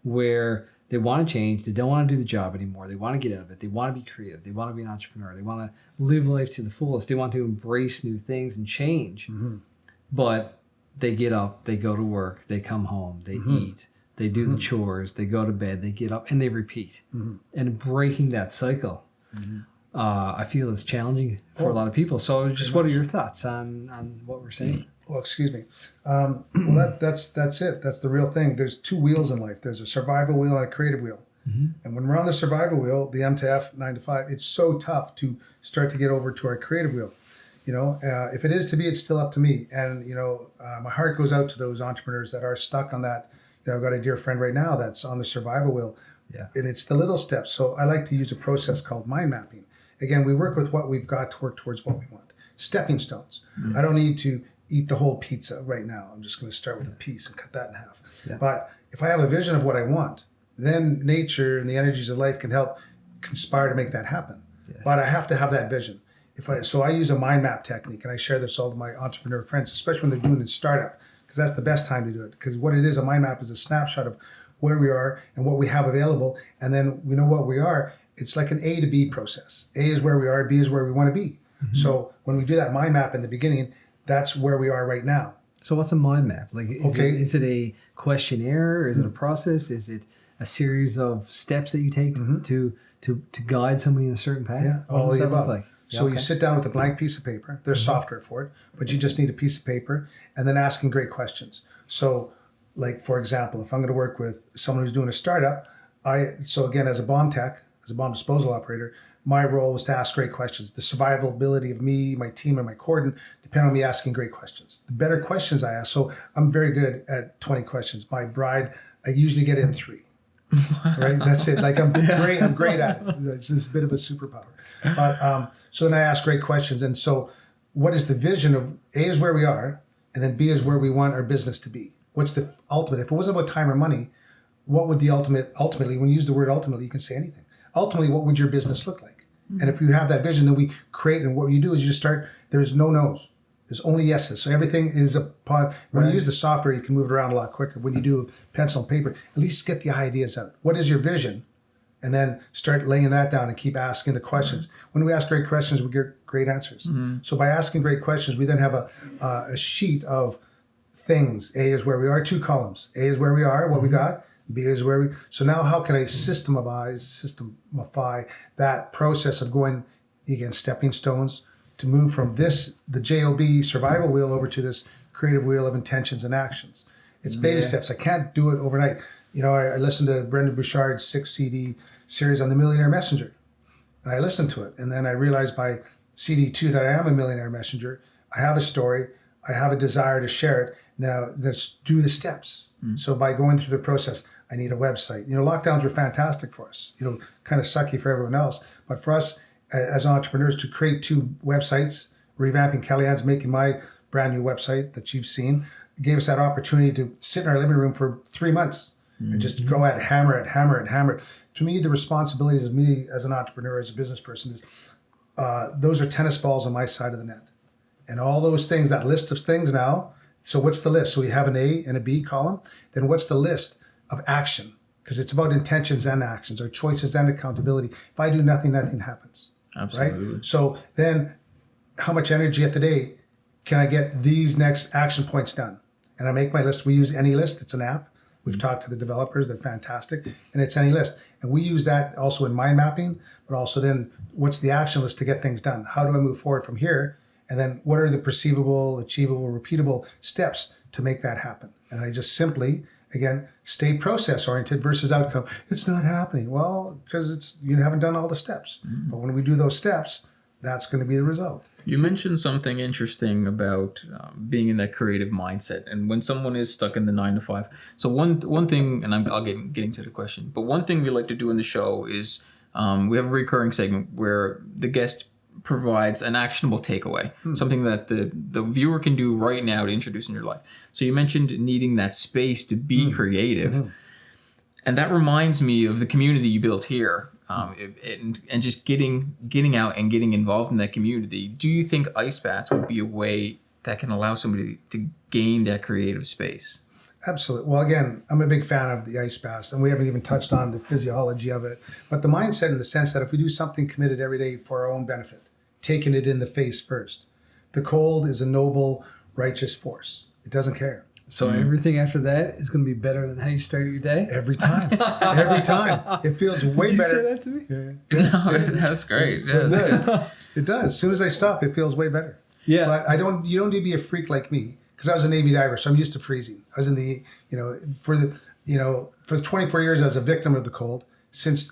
where they want to change, they don't want to do the job anymore, they want to get out of it, they want to be creative, they want to be an entrepreneur, they want to live life to the fullest, they want to embrace new things and change. But they get up, they go to work, they come home, they eat, they do the chores, they go to bed, they get up, and they repeat. And breaking that cycle, I feel is challenging for a lot of people. So just what are your thoughts on what we're saying? Well, excuse me. Well, that's it. That's the real thing. There's 2 wheels in life. There's a survival wheel and a creative wheel. And when we're on the survival wheel, the M to F, 9 to 5, it's so tough to start to get over to our creative wheel. If it is to be, it's still up to me. And, my heart goes out to those entrepreneurs that are stuck on that. I've got a dear friend right now that's on the survival wheel. And it's the little steps. So I like to use a process called mind mapping. Again, we work with what we've got to work towards what we want. Stepping stones. I don't need to eat the whole pizza right now. I'm just going to start with a piece and cut that in half. Yeah. But if I have a vision of what I want, then nature and the energies of life can help conspire to make that happen. Yeah. But I have to have that vision. So I use a mind map technique, and I share this with all of my entrepreneur friends, especially when they're doing a startup, because that's the best time to do it. Because what it is, a mind map is a snapshot of where we are and what we have available. And then we know what we are. It's like an A to B process. A is where we are, B is where we want to be. Mm-hmm. So when we do that mind map in the beginning, that's where we are right now. So what's a mind map? Like, is it a questionnaire? Is it a process? Is it a series of steps that you take to guide somebody in a certain path? Yeah, all of the above. Like? So you sit down with a blank piece of paper. There's software for it, but you just need a piece of paper and then asking great questions. So, like, for example, if I'm going to work with someone who's doing a startup, again, as a bomb tech, as a bomb disposal operator, my role was to ask great questions. The survivability of me, my team, and my cordon depend on me asking great questions. The better questions I ask, so I'm very good at 20 questions. My bride, I usually get in 3. Right? That's it. Like, I'm great at it. It's this bit of a superpower. But so then I ask great questions. And so what is the vision of A is where we are, and then B is where we want our business to be? What's the ultimate? If it wasn't about time or money, what would the ultimately, when you use the word ultimately, you can say anything. Ultimately, what would your business look like? And if you have that vision, then we create, and what you do is you just start, there's no no's. There's only yeses. So everything is upon, when you use the software, you can move it around a lot quicker. When you do pencil and paper, at least get the ideas out. What is your vision? And then start laying that down and keep asking the questions. When we ask great questions, we get great answers. So by asking great questions, we then have a sheet of things. A is where we are, 2 columns. A is where we are, what we got. B is where we, so now how can I systemify that process of going, again, stepping stones to move from this, the JOB survival wheel, over to this creative wheel of intentions and actions. It's baby steps. I can't do it overnight. You know, I listened to Brent Beshara's 6 CD series on the Millionaire Messenger, and I listened to it. And then I realized by CD 2 that I am a millionaire messenger. I have a story. I have a desire to share it. Now let's do the steps. So by going through the process, I need a website. You know, lockdowns were fantastic for us, you know, kind of sucky for everyone else. But for us as entrepreneurs to create 2 websites, revamping Kellyanne's, making my brand new website that you've seen, gave us that opportunity to sit in our living room for 3 months and just go at it, hammer it. To me, the responsibilities of me as an entrepreneur, as a business person, is those are tennis balls on my side of the net. And all those things, that list of things now, so what's the list? So we have an A and a B column. Then what's the list of action? Because it's about intentions and actions, or choices and accountability. If I do nothing, nothing happens. Absolutely. Right? So then how much energy at the day can I get these next action points done? And I make my list. We use AnyList. It's an app. We've talked to the developers. They're fantastic. And it's AnyList. And we use that also in mind mapping, but also then what's the action list to get things done? How do I move forward from here? And then what are the perceivable, achievable, repeatable steps to make that happen? And I just simply, again, stay process oriented versus outcome. It's not happening. Well, because you haven't done all the steps. But when we do those steps, that's going to be the result. You mentioned something interesting about being in that creative mindset, and when someone is stuck in the 9 to 5. So one thing, and I'll get into the question, but one thing we like to do in the show is we have a recurring segment where the guest provides an actionable takeaway, something that the viewer can do right now to introduce in your life. So you mentioned needing that space to be creative, and that reminds me of the community you built here. And just getting out and getting involved in that community. Do you think ice baths would be a way that can allow somebody to gain that creative space? Absolutely. Well, again, I'm a big fan of the ice baths, and we haven't even touched on the physiology of it, but the mindset in the sense that if we do something committed every day for our own benefit, taking it in the face first, the cold is a noble, righteous force. It doesn't care. So everything after that is going to be better than how you started your day? Every time. Every time. It feels way better. Did you say that to me? No, that's great. Yeah, It does. As soon as I stop, it feels way better. Yeah. But you don't need to be a freak like me, because I was a Navy diver, so I'm used to freezing. I was in the, for the 24 years I was a victim of the cold. Since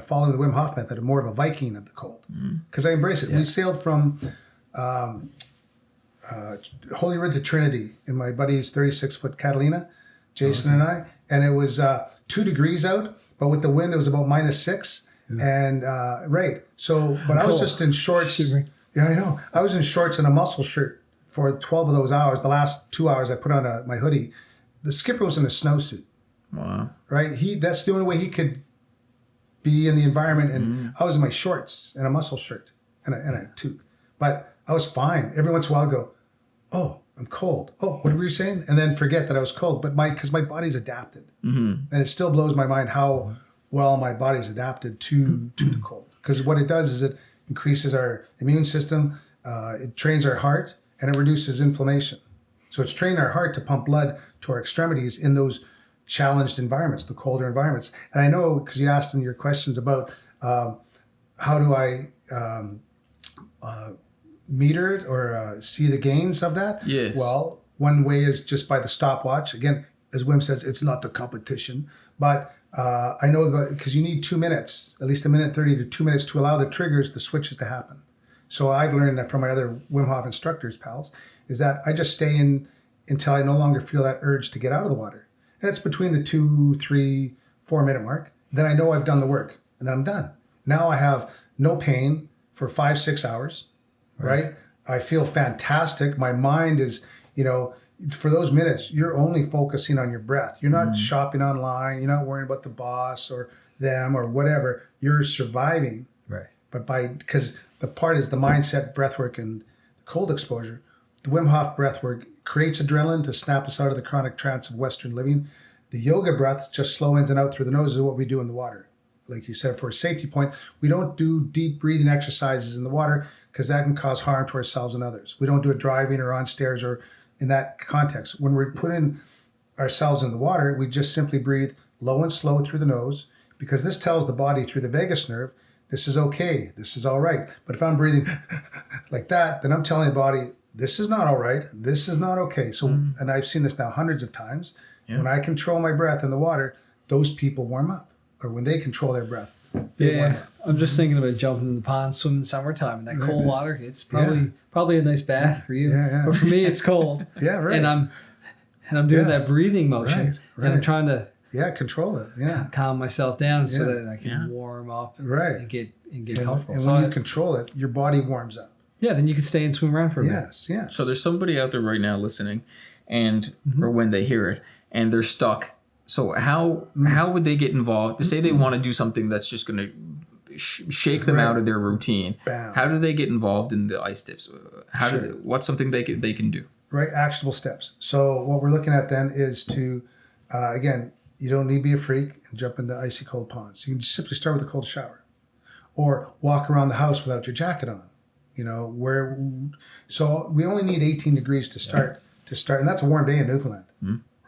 following the Wim Hof method, I'm more of a Viking of the cold, because I embrace it. Yeah. We sailed from Holyrood to Trinity in my buddy's 36-foot Catalina, Jason and I, and it was 2 degrees out, but with the wind it was about -6, and right. So, but I was just in shorts. Yeah, I know. I was in shorts and a muscle shirt for 12 of those hours, the last 2 hours I put on my hoodie, the skipper was in a snowsuit. Wow. Right? That's the only way he could be in the environment. And I was in my shorts and a muscle shirt and a toque. But I was fine. Every once in a while I'd go, oh, I'm cold. Oh, what were you saying? And then forget that I was cold. But because my body's adapted. And it still blows my mind how well my body's adapted to the cold. Because what it does is it increases our immune system, it trains our heart, and it reduces inflammation. So it's training our heart to pump blood to our extremities in those challenged environments, the colder environments. And I know, because you asked in your questions about how do I meter it or see the gains of that? Yes. Well, one way is just by the stopwatch. Again, as Wim says, it's not the competition. But I know because you need 2 minutes, at least 1:30 to 2 minutes to allow the triggers, the switches to happen. So I've learned that from my other Wim Hof instructors, pals, is that I just stay in until I no longer feel that urge to get out of the water. And it's between the 2, 3, 4 minute mark. Then I know I've done the work and then I'm done. Now I have no pain for 5, 6 hours, right? I feel fantastic. My mind is, for those minutes, you're only focusing on your breath. You're not shopping online. You're not worrying about the boss or them or whatever. You're surviving. Right. But because the part is the mindset, breath work, and the cold exposure. The Wim Hof breath work creates adrenaline to snap us out of the chronic trance of Western living. The yoga breath, just slow ins and out through the nose, is what we do in the water. Like you said, for a safety point, we don't do deep breathing exercises in the water because that can cause harm to ourselves and others. We don't do it driving or on stairs or in that context. When we're putting ourselves in the water, we just simply breathe low and slow through the nose, because this tells the body through the vagus nerve, this is okay, this is all right. But if I'm breathing like that, then I'm telling the body, this is not all right, this is not okay. So, and I've seen this now hundreds of times. Yeah. When I control my breath in the water, those people warm up. Or when they control their breath, they warm up. I'm just thinking about jumping in the pond, swimming in the summertime, and that cold water. It's probably a nice bath for you. But for me, it's cold. And I'm doing that breathing motion, and I'm trying to control it. Calm myself down so that I can warm up and get comfortable. And when you control it, your body warms up. Yeah, then you can stay and swim around for a bit. Yes. So there's somebody out there right now listening, and or when they hear it, and they're stuck. So how would they get involved? Say they want to do something that's just going to shake them out of their routine. Bam. How do they get involved in the ice dips? What's something they can do? Right, actionable steps. So what we're looking at then is to, again, you don't need to be a freak and jump into icy cold ponds. You can just simply start with a cold shower, or walk around the house without your jacket on. So we only need 18 degrees to start, and that's a warm day in Newfoundland.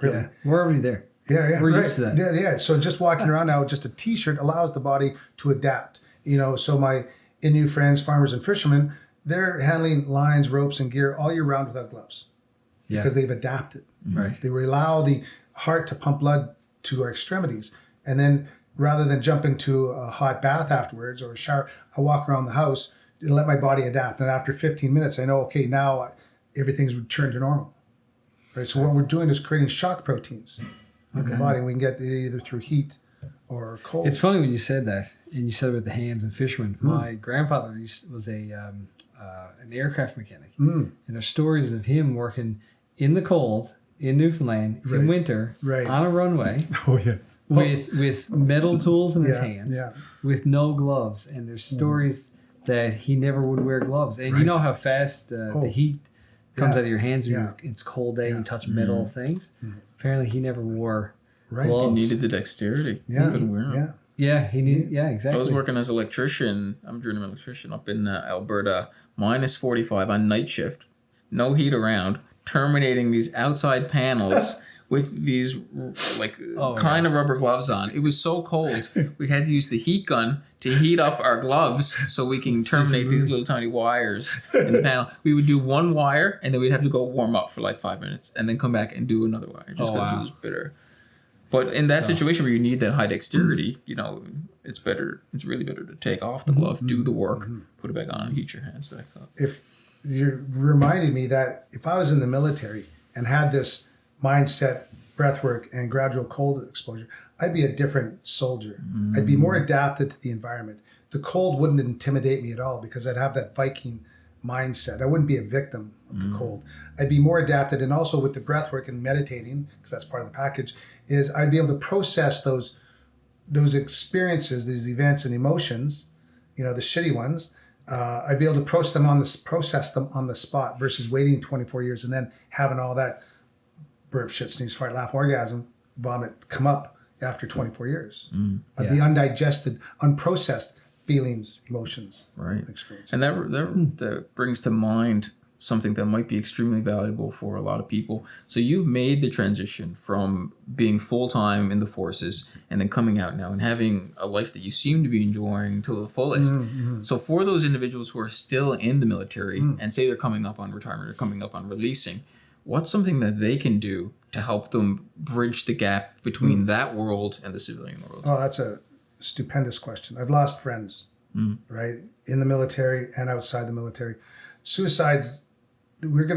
Really, we're already there. We're used to that. Yeah. So just walking around now, just a t-shirt allows the body to adapt. So my Innu friends, farmers and fishermen, they're handling lines, ropes, and gear all year round without gloves because they've adapted. Right. They allow the heart to pump blood to our extremities, and then rather than jump into a hot bath afterwards or a shower, I walk around the house and let my body adapt. And after 15 minutes, I know, okay, now everything's returned to normal. Right. So what we're doing is creating shock proteins in the body. We can get it either through heat or cold. It's funny when you said that, and you said about the hands and fishermen. My grandfather was an aircraft mechanic, and there's stories of him working in the cold in Newfoundland in winter on a runway. With metal tools in his hands, with no gloves, and there's stories that he never would wear gloves. And you know how fast the heat comes out of your hands when it's cold day and you touch metal things. Apparently, he never wore gloves. He needed the dexterity. He couldn't wear them. He needed. Yeah, exactly. I was working as an electrician. I'm a journeyman electrician up in Alberta, -45 on night shift, no heat around, terminating these outside panels with these kind of rubber gloves on. It was so cold. We had to use the heat gun to heat up our gloves so we can terminate these little tiny wires in the panel. We would do one wire, and then we'd have to go warm up for like 5 minutes and then come back and do another wire just because it was bitter. But in that situation where you need that high dexterity, it's better. It's really better to take off the glove, do the work, put it back on, and heat your hands back up. If you reminded me that if I was in the military and had this mindset, breath work, and gradual cold exposure, I'd be a different soldier. I'd be more adapted to the environment. The cold wouldn't intimidate me at all because I'd have that Viking mindset. I wouldn't be a victim of the cold. I'd be more adapted, and also with the breath work and meditating, because that's part of the package, is I'd be able to process those experiences, these events and emotions, the shitty ones. I'd be able to process them on the spot versus waiting 24 years and then having all that burp, shit, sneeze, fart, laugh, orgasm, vomit come up after 24 years. The undigested, unprocessed feelings, emotions, experiences. And that brings to mind something that might be extremely valuable for a lot of people. So you've made the transition from being full-time in the forces and then coming out now and having a life that you seem to be enjoying to the fullest. So for those individuals who are still in the military and say they're coming up on retirement or coming up on releasing, what's something that they can do to help them bridge the gap between that world and the civilian world? Oh, that's a stupendous question. I've lost friends, right, in the military and outside the military. Suicides, we're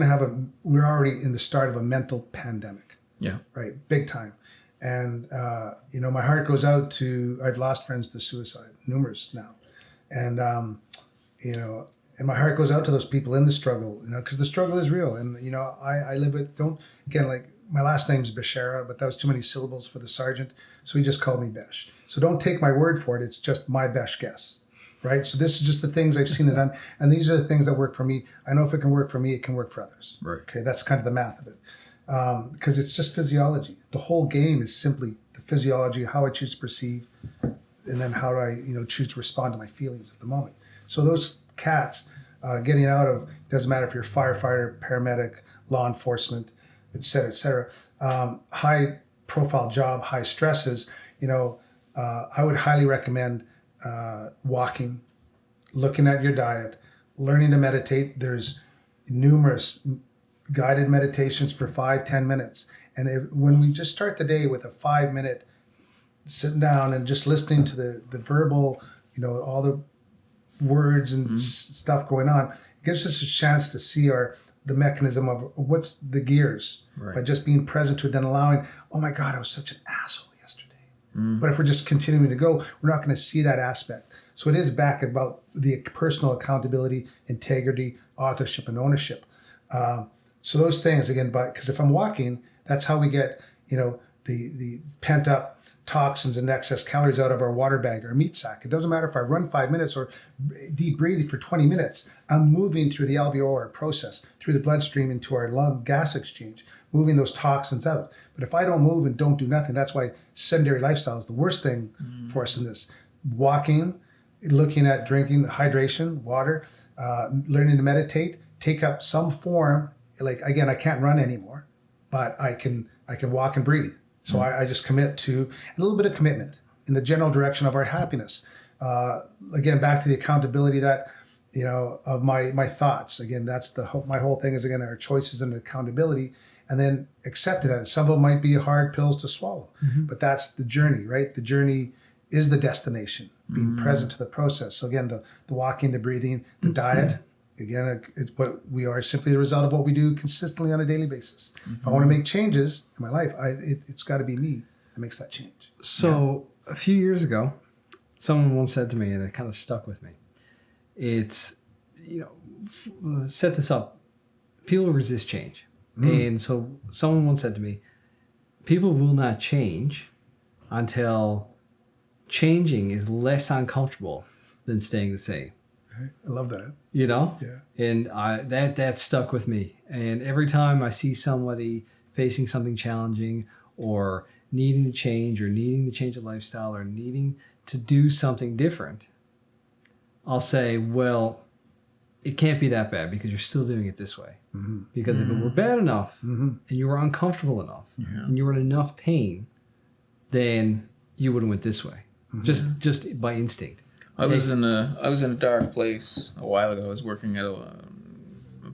already in the start of a mental pandemic. Yeah. Right. Big time. And, my heart goes out I've lost friends to suicide, numerous now. And, and my heart goes out to those people in the struggle, because the struggle is real. And, I live with, my last name's Beshara, but that was too many syllables for the sergeant. So he just called me Besh. So don't take my word for it. It's just my Besh guess. Right. So this is just the things I've seen it done. And these are the things that work for me. I know if it can work for me, it can work for others. Right. Okay. That's kind of the math of it. Because it's just physiology. The whole game is simply the physiology, how I choose to perceive, and then how do I, choose to respond to my feelings at the moment. So those cats getting out of, doesn't matter if you're firefighter, paramedic, law enforcement, et cetera, high profile job, high stresses, I would highly recommend walking, looking at your diet, learning to meditate. There's numerous guided meditations for 5-10 minutes. And when we just start the day with a 5-minute sitting down and just listening to the verbal, all the words and stuff going on, it gives us a chance to see the mechanism of what's the gears by just being present to it, then allowing, oh my God, I was such an asshole yesterday. But if we're just continuing to go, we're not going to see that aspect. So it is back about the personal accountability, integrity, authorship, and ownership. So those things, again, because if I'm walking, that's how we get, the pent up toxins and excess calories out of our water bag or meat sack. It doesn't matter if I run 5 minutes or deep breathing for 20 minutes. I'm moving through the alveolar process, through the bloodstream into our lung gas exchange, moving those toxins out. But if I don't move and don't do nothing, that's why sedentary lifestyle is the worst thing for us in this. Walking, looking at drinking, hydration, water, learning to meditate, take up some form. Like, again, I can't run anymore, but I can walk and breathe. So I just commit to a little bit of commitment in the general direction of our happiness. Again, back to the accountability that, of my thoughts. Again, that's my whole thing is, again, our choices and accountability, and then accepting that. Some of them might be hard pills to swallow, but that's the journey, right? The journey is the destination, being present to the process. So again, the walking, the breathing, the diet, again, it's what we are simply the result of what we do consistently on a daily basis. If I want to make changes in my life, it's got to be me that makes that change. So a few years ago, someone once said to me, and it kind of stuck with me. It's, set this up. People resist change. And so someone once said to me, people will not change until changing is less uncomfortable than staying the same. I love that. Yeah. And that stuck with me. And every time I see somebody facing something challenging or needing to change a lifestyle or needing to do something different, I'll say, well, it can't be that bad because you're still doing it this way. Because if it were bad enough and you were uncomfortable enough and you were in enough pain, then you would have went this way, just by instinct. I was in a dark place a while ago. I was working at a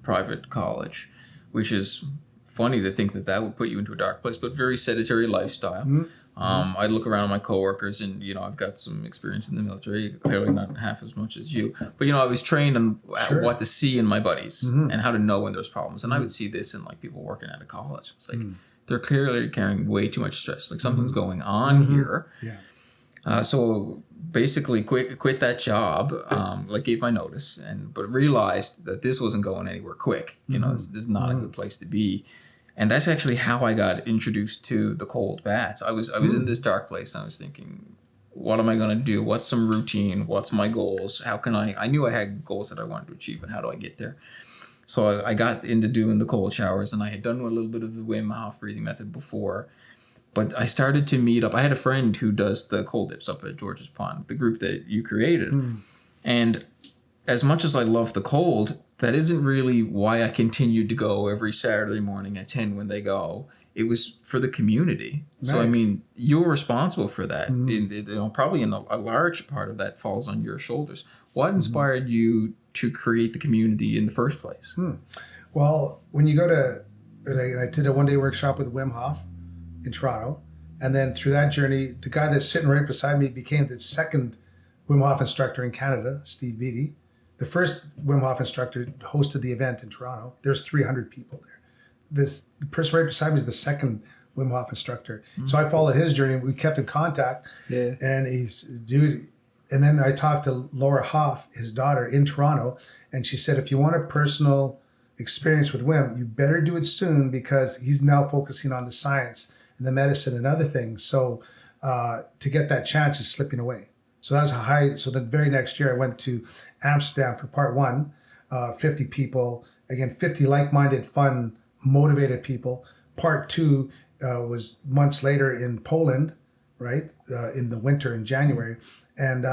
private college, which is funny to think that would put you into a dark place, but very sedentary lifestyle. I look around at my coworkers, and I've got some experience in the military, clearly not half as much as you, but I was trained on what to see in my buddies and how to know when there's problems. And I would see this in like people working at a college. It's like they're clearly carrying way too much stress. Like something's going on here. So basically quit that job, like gave my notice, but realized that this wasn't going anywhere quick. You know, this is not a good place to be. And that's actually how I got introduced to the cold baths. I was in this dark place and I was thinking, what am I going to do? What's some routine? What's my goals? How can I knew I had goals that I wanted to achieve, and how do I get there? So I got into doing the cold showers, and I had done a little bit of the Wim Hof breathing method before. But I started to meet up. I had a friend who does the cold dips up at George's Pond, the group that you created. And as much as I love the cold, that isn't really why I continued to go every Saturday morning at 10 when they go. It was for the community. Nice. So, I mean, you're responsible for that. Probably a large part of that falls on your shoulders. What inspired you to create the community in the first place? Well, when you go to, I did a one-day workshop with Wim Hof in Toronto. And then through that journey, the guy that's sitting right beside me became the second Wim Hof instructor in Canada, Steve Beattie. The first Wim Hof instructor hosted the event in Toronto. There's 300 people there. The person right beside me is the second Wim Hof instructor. So I followed his journey. We kept in contact. Yeah. And he's, dude. And then I talked to Laura Hoff, his daughter, in Toronto. And she said, if you want a personal experience with Wim, you better do it soon, because he's now focusing on the science and the medicine and other things. So to get that chance is slipping away. So that was a high. So the very next year I went to Amsterdam for part one, 50 people, again, 50 like-minded, fun, motivated people. Part two was months later in Poland, right? In the winter in January. And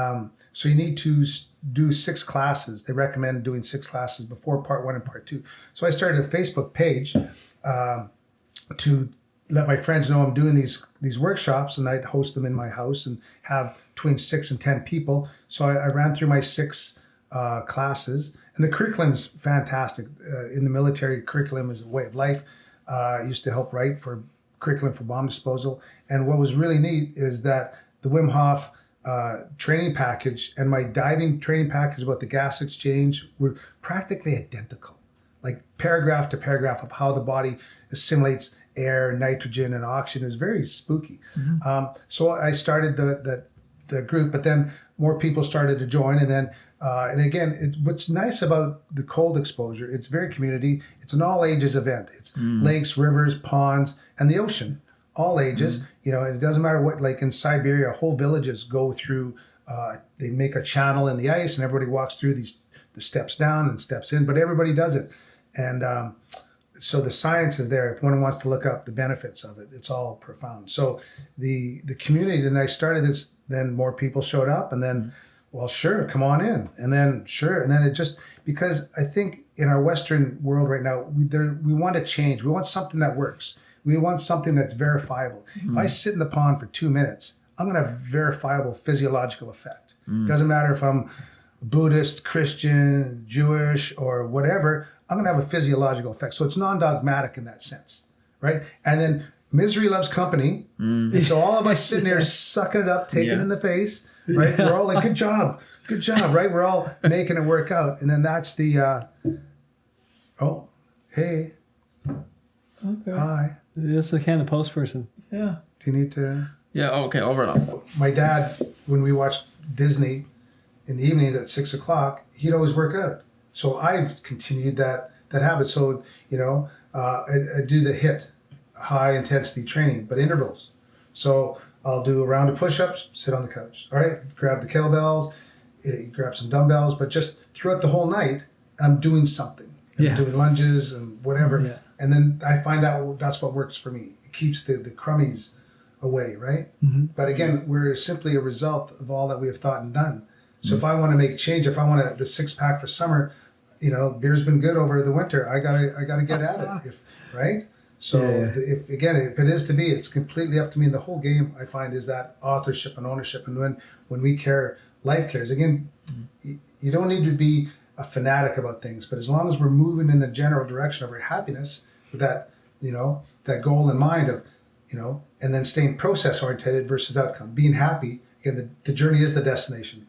so you need to do 6 classes. They recommend doing 6 classes before part one and part two. So I started a Facebook page to let my friends know I'm doing these workshops, and I'd host them in my house and have between 6 and 10 people. So I ran through my 6 classes, and the curriculum's fantastic. In the military, curriculum is a way of life. I used to help write for curriculum for bomb disposal. And what was really neat is that the Wim Hof training package and my diving training package about the gas exchange were practically identical, like paragraph to paragraph of how the body assimilates air, nitrogen, and oxygen. Is very spooky. So I started the group, but then more people started to join, and then and again, what's nice about the cold exposure, it's very community. It's an all ages event. It's lakes, rivers, ponds, and the ocean, all ages. You know, and it doesn't matter what. Like in Siberia, whole villages go through. They make a channel in the ice, and everybody walks through the steps down and steps in, but everybody does it, and so the science is there. If one wants to look up the benefits of it, it's all profound. So the community, then I started this, then more people showed up, and then, well, sure, come on in. And then, sure. And then it just, because I think in our Western world right now, we want to change. We want something that works. We want something that's verifiable. If I sit in the pond for 2 minutes, I'm going to have verifiable physiological effect. Doesn't matter if I'm Buddhist, Christian, Jewish, or whatever, I'm going to have a physiological effect. So it's non-dogmatic in that sense, right? And then misery loves company. So all of us sitting there sucking it up, taking it in the face, right? We're all like, good job, right? We're all making it work out. And then that's the, oh, hey, okay, hi. That's the kind of post person. Yeah. Do you need to? Yeah, okay, over and up. My dad, when we watched Disney in the evenings at 6 o'clock, he'd always work out. So I've continued that habit. So, you know, I do the HIIT, high intensity training, but intervals. So I'll do a round of push-ups, sit on the couch. All right, grab the kettlebells, grab some dumbbells, but just throughout the whole night, I'm doing something. I'm doing lunges and whatever. Yeah. And then I find that that's what works for me. It keeps the crummies away, right? But again, we're simply a result of all that we have thought and done. So if I want to make change, if I want the 6-pack for summer, you know, beer's been good over the winter. I gotta get at it, right? So if it is to be, it's completely up to me. And the whole game, I find, is that authorship and ownership. And when we care, life cares. Again, you don't need to be a fanatic about things, but as long as we're moving in the general direction of our happiness, with that, you know, that goal in mind of, you know, and then staying process oriented versus outcome, being happy. Again, the journey is the destination.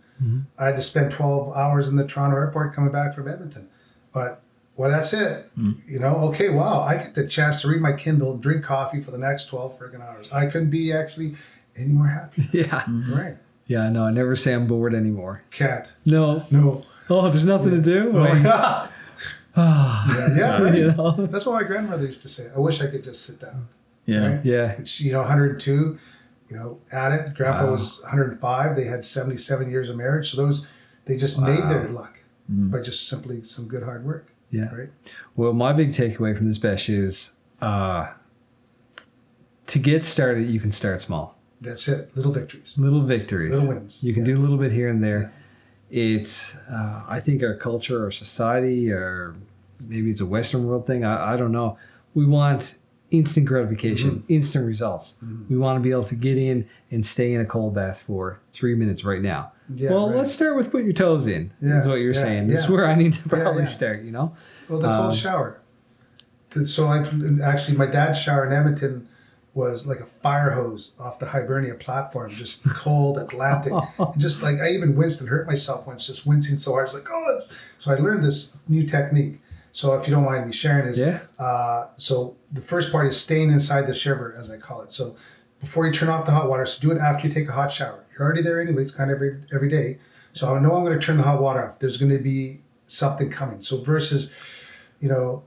I had to spend 12 hours in the Toronto airport coming back from Edmonton. But, well, that's it. You know, okay, wow, I get the chance to read my Kindle and drink coffee for the next 12 freaking hours. I couldn't be actually any more happy. Yeah. Right. Yeah, no, I never say I'm bored anymore. Can't. No. Oh, there's nothing to do? Oh, yeah, right. You know? That's what my grandmother used to say. I wish I could just sit down. Yeah. Right? Yeah. She, 102, at it. Grandpa was 105. They had 77 years of marriage. So they just made their luck by just simply some good hard work. Yeah. Right. Well, my big takeaway from this, Besh, is to get started, you can start small. That's it. Little victories. Little victories. Little wins. You can do a little bit here and there. It's, I think our culture, our society, or maybe it's a Western world thing. I don't know. We want instant gratification, instant results. We want to be able to get in and stay in a cold bath for 3 minutes right now. Yeah, well, right. let's start with putting your toes in. Yeah, Is what you're saying. This is yeah. where I need to probably yeah. start, Well, the cold shower. So actually, my dad's shower in Edmonton was like a fire hose off the Hibernia platform, just cold Atlantic. And just like, I even winced and hurt myself once, just wincing so hard. I was like, oh. So I learned this new technique. So if you don't mind me sharing is, so the first part is staying inside the shiver, as I call it. So before you turn off the hot water, so do it after you take a hot shower. You're already there anyways, kind of every day. So I know I'm going to turn the hot water off. There's going to be something coming. So versus, you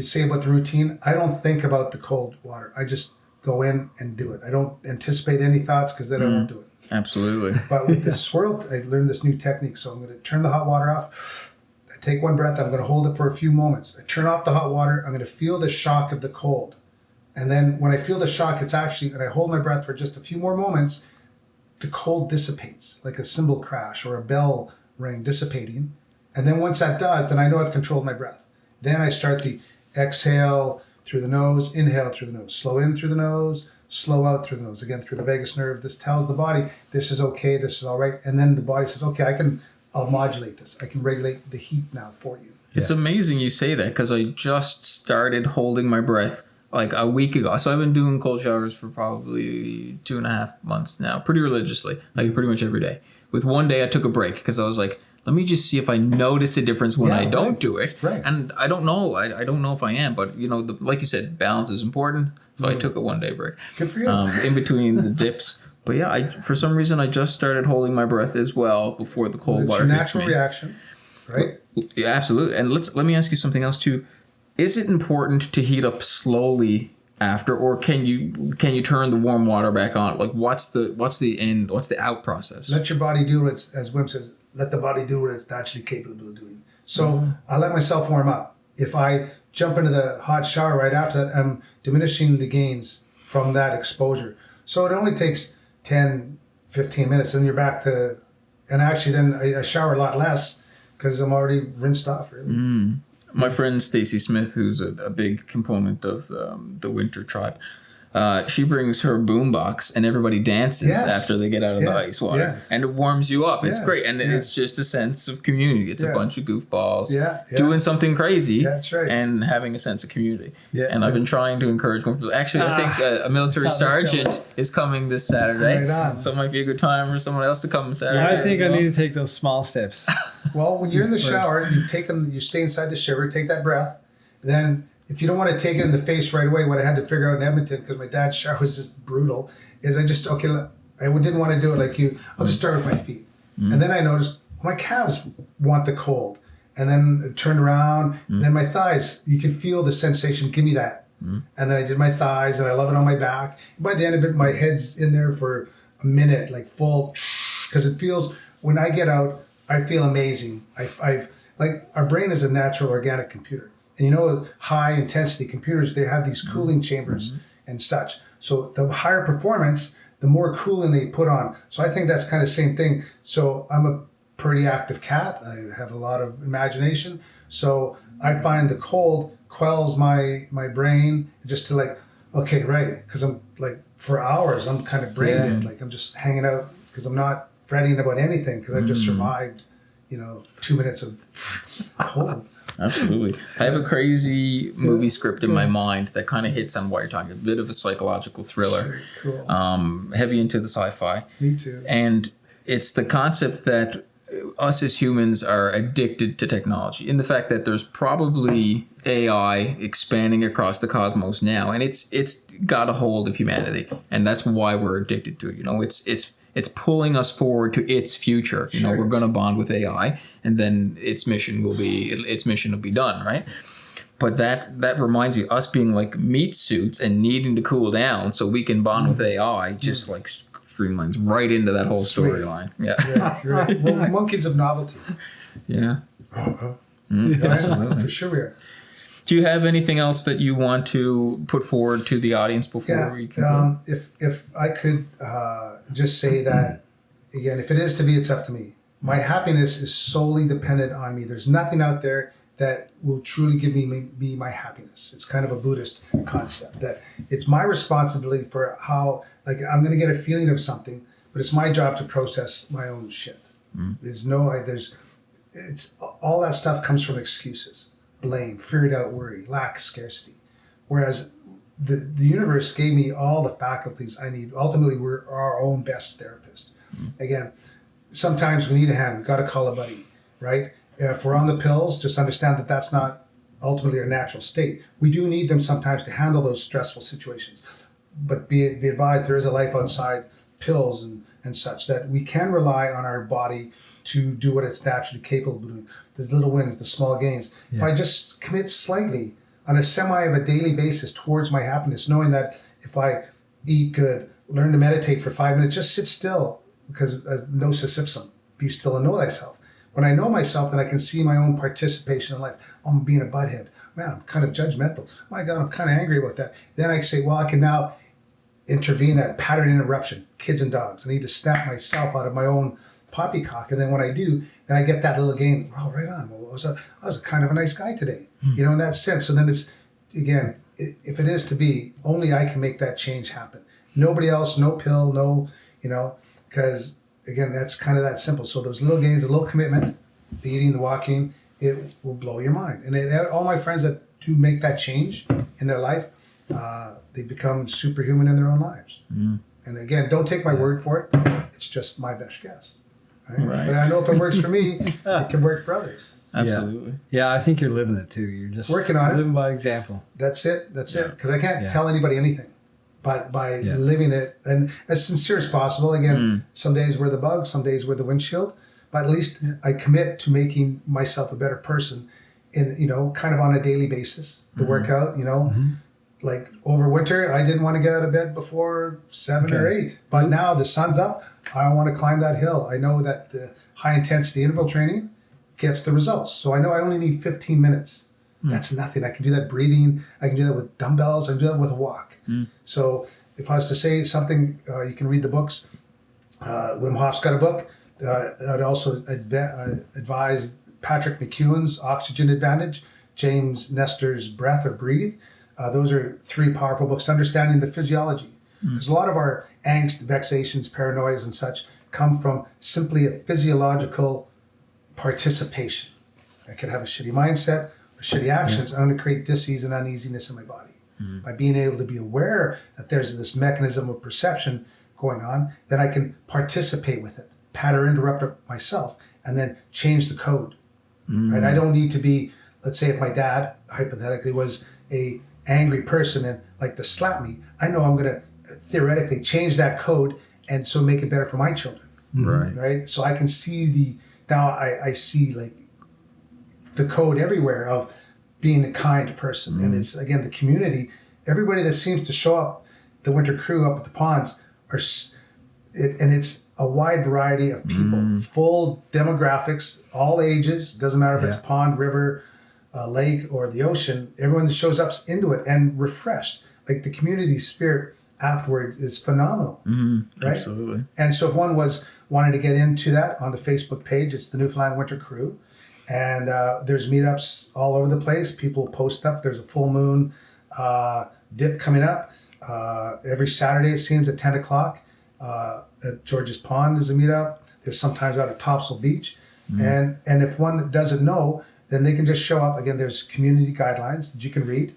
say about the routine, I don't think about the cold water. I just go in and do it. I don't anticipate any thoughts because then I won't do it. Absolutely. But with this swirl, I learned this new technique. So I'm going to turn the hot water off. I take one breath. I'm going to hold it for a few moments. I turn off the hot water. I'm going to feel the shock of the cold. And then when I feel the shock, and I hold my breath for just a few more moments, the cold dissipates, like a cymbal crash or a bell ring dissipating. And then once that does, then I know I've controlled my breath. Then I start the exhale through the nose, inhale through the nose, slow in through the nose, slow out through the nose. Again, through the vagus nerve. This tells the body, this is okay, this is all right. And then the body says, okay, I'll modulate this. I can regulate the heat now for you. It's amazing you say that because I just started holding my breath like a week ago. So I've been doing cold showers for probably 2.5 months now, pretty religiously, like pretty much every day. With one day I took a break because I was like, let me just see if I notice a difference when I don't do it. Right. And I don't know. I don't know if I am, but like you said, balance is important. So I took a 1 day break. Good for you. In between the dips. But yeah, for some reason I just started holding my breath as well before the cold water hits me. It's your natural reaction, right? Yeah, absolutely. And let me ask you something else too. Is it important to heat up slowly after, or can you turn the warm water back on? Like what's the out process? Let your body do what it's, as Wim says, let the body do what it's naturally capable of doing. So I let myself warm up. If I jump into the hot shower right after that, I'm diminishing the gains from that exposure. So it only takes 10, 15 minutes and you're back to, and actually then I shower a lot less because I'm already rinsed off, really. My friend Stacy Smith, who's a big component of the Winter Tribe, she brings her boombox and everybody dances after they get out of the ice water. And it warms you up. It's great. And it's just a sense of community. It's a bunch of goofballs doing something crazy and having a sense of community. And I've been trying to encourage more people. Actually, I think a military sergeant is coming this Saturday. So it might be a good time for someone else to come Saturday. I think I need to take those small steps. Well, when you're in the shower, you stay inside the shiver, take that breath. Then if you don't want to take it in the face right away, what I had to figure out in Edmonton, because my dad's shower was just brutal, is I didn't want to do it like you. I'll just start with my feet. And then I noticed my calves want the cold. And then it turned around, then my thighs, you can feel the sensation, give me that. And then I did my thighs and I love it on my back. By the end of it, my head's in there for a minute, like full, because it feels, when I get out, I feel amazing. Like our brain is a natural organic computer. And high intensity computers, they have these cooling chambers and such. So the higher performance, the more cooling they put on. So I think that's kind of the same thing. So I'm a pretty active cat. I have a lot of imagination. So I find the cold quells my brain just to like, okay, right. Because I'm like, for hours, I'm kind of brain dead. Like I'm just hanging out because I'm not fretting about anything because I just survived, 2 minutes of cold. Absolutely. I have a crazy movie script in my mind that kind of hits on what you're talking about. A bit of a psychological thriller. Sure, cool. Heavy into the sci-fi. Me too. And it's the concept that us as humans are addicted to technology, in the fact that there's probably AI expanding across the cosmos now, and it's got a hold of humanity, and that's why we're addicted to it. it's pulling us forward to its future. You know, we're going to bond with AI, and then its mission will be done, right? But that reminds me, us being like meat suits and needing to cool down so we can bond with AI, just like streamlines right into that whole storyline. Yeah, you're right. We're monkeys of novelty. Yeah. Yeah, Absolutely. for sure we are. Do you have anything else that you want to put forward to the audience before we conclude? If I could just say that, again, if it is to be, it's up to me. My happiness is solely dependent on me. There's nothing out there that will truly give me my happiness. It's kind of a Buddhist concept that it's my responsibility for how, like, I'm going to get a feeling of something, but it's my job to process my own shit. It's all that stuff comes from excuses, blame, fear, doubt, worry, lack, scarcity. Whereas the universe gave me all the faculties I need. Ultimately, we're our own best therapist. Again, sometimes we need a hand. We've got to call a buddy, right? If we're on the pills, just understand that that's not ultimately our natural state. We do need them sometimes to handle those stressful situations. But be advised, there is a life outside pills and such, that we can rely on our body to do what it's naturally capable of doing. The little wins, the small gains. Yeah. If I just commit slightly on a semi of a daily basis towards my happiness, knowing that if I eat good, learn to meditate for 5 minutes, just sit still, because gnosis ipsum, be still and know thyself. When I know myself, then I can see my own participation in life. I'm being a butthead. Man, I'm kind of judgmental. My God, I'm kind of angry about that. Then I say, well, I can now intervene that pattern interruption, kids and dogs. I need to snap myself out of my own poppycock. And then when I do, then I get that little game. Oh, right on. Well, I was kind of a nice guy today, you know, in that sense. So then it's, again, if it is to be, only I can make that change happen. Nobody else, no pill, no, you know, because, again, that's kind of that simple. So those little gains, a little commitment, the eating, the walking, it will blow your mind. And all my friends that do make that change in their life, they become superhuman in their own lives. And again, don't take my word for it. It's just my best guess. Right? But I know if it works for me, it can work for others. Absolutely. Yeah, I think you're living it too. You're just working on living by example. That's it. Because I can't tell anybody anything. But by living it, and as sincere as possible, again, some days we're the bug, some days we're the windshield, but at least I commit to making myself a better person in, you know, kind of on a daily basis. The workout, you know, like over winter, I didn't want to get out of bed before 7 or 8, but now the sun's up, I want to climb that hill. I know that the high intensity interval training gets the results. So I know I only need 15 minutes. That's nothing. I can do that breathing. I can do that with dumbbells. I can do that with a walk. So if I was to say something, you can read the books. Wim Hof's got a book. I'd also advise Patrick McEwen's Oxygen Advantage, James Nestor's Breath or Breathe. Those are 3 powerful books, understanding the physiology. Because a lot of our angst, vexations, paranoias and such come from simply a physiological participation. I could have a shitty mindset, shitty actions, I'm going to create dis-ease and uneasiness in my body. By being able to be aware that there's this mechanism of perception going on, then I can participate with it, pattern interrupt myself, and then change the code. Right? I don't need to be, let's say if my dad, hypothetically, was a angry person and like to slap me, I know I'm going to theoretically change that code and so make it better for my children. Right? So I can see now I see like the code everywhere of being a kind person. And it's, again, the community, everybody that seems to show up, the winter crew up at the ponds, and it's a wide variety of people, full demographics, all ages, doesn't matter if it's pond, river, lake, or the ocean, everyone that shows up into it and refreshed. Like the community spirit afterwards is phenomenal. Right? Absolutely. And so if one wanted to get into that, on the Facebook page, it's the Newfoundland Winter Crew. And there's meetups all over the place. People post up. There's a full moon dip coming up. Every Saturday, it seems, at 10 o'clock. At George's Pond is a meetup. There's sometimes out at Topsail Beach. And if one doesn't know, then they can just show up. Again, there's community guidelines that you can read.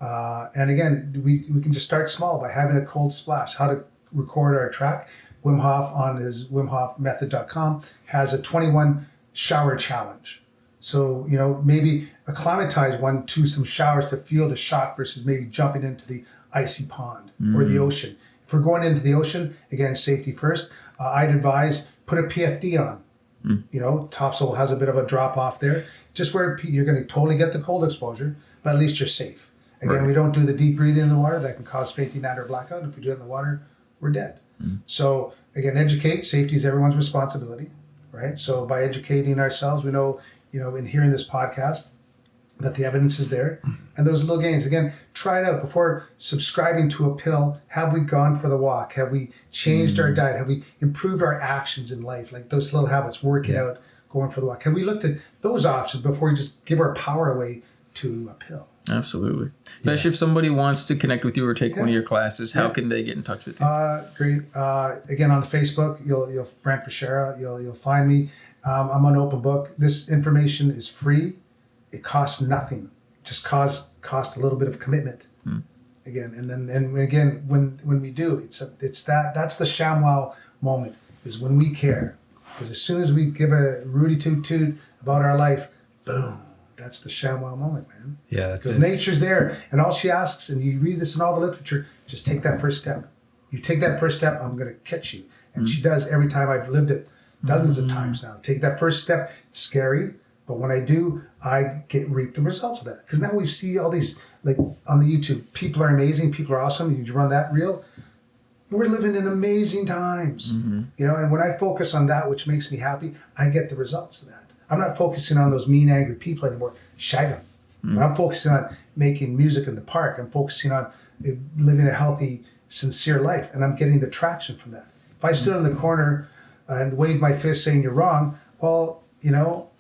And again, we can just start small by having a cold splash. How to record our track. Wim Hof on his WimHofMethod.com has a 21 shower challenge. So, you know, maybe acclimatize one to some showers to feel the shock versus maybe jumping into the icy pond or the ocean. If we're going into the ocean, again, safety first, I'd advise put a PFD on. You know, topsoil has a bit of a drop off there. Just where you're going to totally get the cold exposure, but at least you're safe. Again, we don't do the deep breathing in the water. That can cause fainting and or blackout. If we do it in the water, we're dead. So again, educate. Safety is everyone's responsibility, right? So by educating ourselves, we know, in hearing this podcast, that the evidence is there. And those little gains, again, try it out before subscribing to a pill. Have we gone for the walk? Have we changed our diet? Have we improved our actions in life? Like those little habits, working out, going for the walk. Have we looked at those options before we just give our power away to a pill? Absolutely. Besh, if somebody wants to connect with you or take one of your classes, how can they get in touch with you? Great. Again, on the Facebook, you'll Brent Beshara, you'll find me. I'm on Open Book. This information is free. It costs nothing. It just costs a little bit of commitment. Again, and again, when we do, that's the ShamWow moment, is when we care. Because as soon as we give a Rudy toot about our life, boom, that's the ShamWow moment, man. Yeah, because nature's there, and all she asks, and you read this in all the literature, just take that first step. You take that first step, I'm going to catch you. And she does every time. I've lived it dozens of times now. Take that first step. It's scary. But when I do, I reap the results of that. Because now we see all these, like on the YouTube, people are amazing, people are awesome. You run that reel. We're living in amazing times, and when I focus on that, which makes me happy, I get the results of that. I'm not focusing on those mean, angry people anymore. Shag them. But I'm focusing on making music in the park. I'm focusing on living a healthy, sincere life, and I'm getting the traction from that. If I stood in the corner and waved my fist saying you're wrong, well,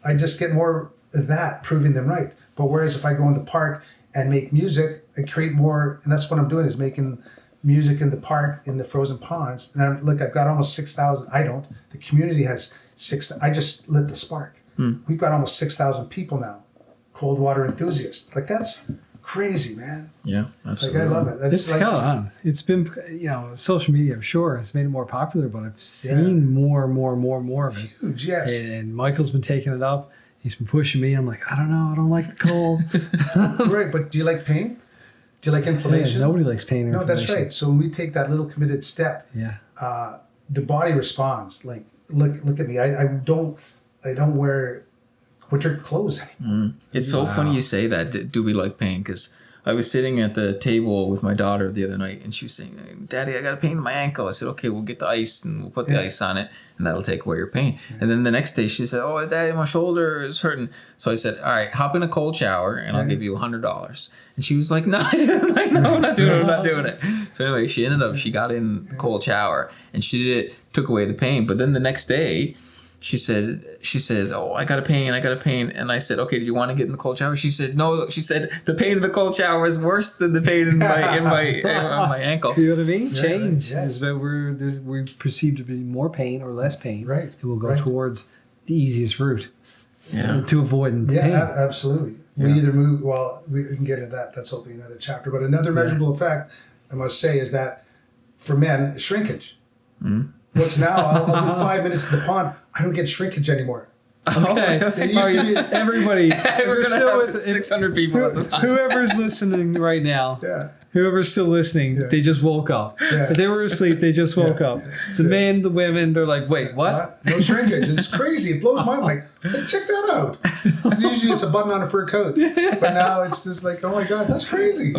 I just get more of that, proving them right. But whereas if I go in the park and make music and create more, and that's what I'm doing, is making music in the park, in the frozen ponds. And I've got almost 6,000. I don't. The community has 6,000. I just lit the spark. We've got almost 6,000 people now, cold water enthusiasts. Like, that's crazy, man. Yeah, absolutely. Like, I love it. It's kind of, it's been, social media, I'm sure, has made it more popular, but I've seen more of it. Huge, yes. And Michael's been taking it up. He's been pushing me. I'm like, I don't know. I don't like the cold. Right, but do you like pain? Do you like inflammation? Yeah, nobody likes pain or No, that's inflammation. right. So when we take that little committed step, the body responds. Like, look at me. I don't wear winter clothes anymore. It's so funny you say that. Do we like pain? Because I was sitting at the table with my daughter the other night, and she was saying, "Daddy, I got a pain in my ankle." I said, "Okay, we'll get the ice and we'll put the ice on it, and that'll take away your pain." And then the next day she said, "Oh, Daddy, my shoulder is hurting." So I said, "All right, hop in a cold shower, and I'll give you $100." And she was like, "No," "No, I'm not doing it." So anyway, she got in the cold shower, and she did it, took away the pain. But then the next day, she said, "Oh, I got a pain. And I said, "Okay, do you want to get in the cold shower?" She said, "No." She said, "The pain in the cold shower is worse than the pain in my ankle." See what I mean? Yeah, Change yes. is that we perceive to be more pain or less pain. Right. And we'll go towards the easiest route to avoid pain. Yeah, absolutely. We either move, we can get into that. That's hopefully another chapter. But another measurable effect, I must say, is that for men, shrinkage. What's now, I'll do 5 minutes in the pond. I don't get shrinkage anymore. Okay. It used to be, Everybody. We're going to have 600 people at the time. Whoever's listening right now, whoever's still listening, they just woke up. Yeah. If they were asleep, they just woke up. The men, the women, they're like, wait, what? No shrinkage. It's crazy. It blows my mind. Like, hey, check that out. Usually it's a button on a fur coat. But now it's just like, oh my God, that's crazy.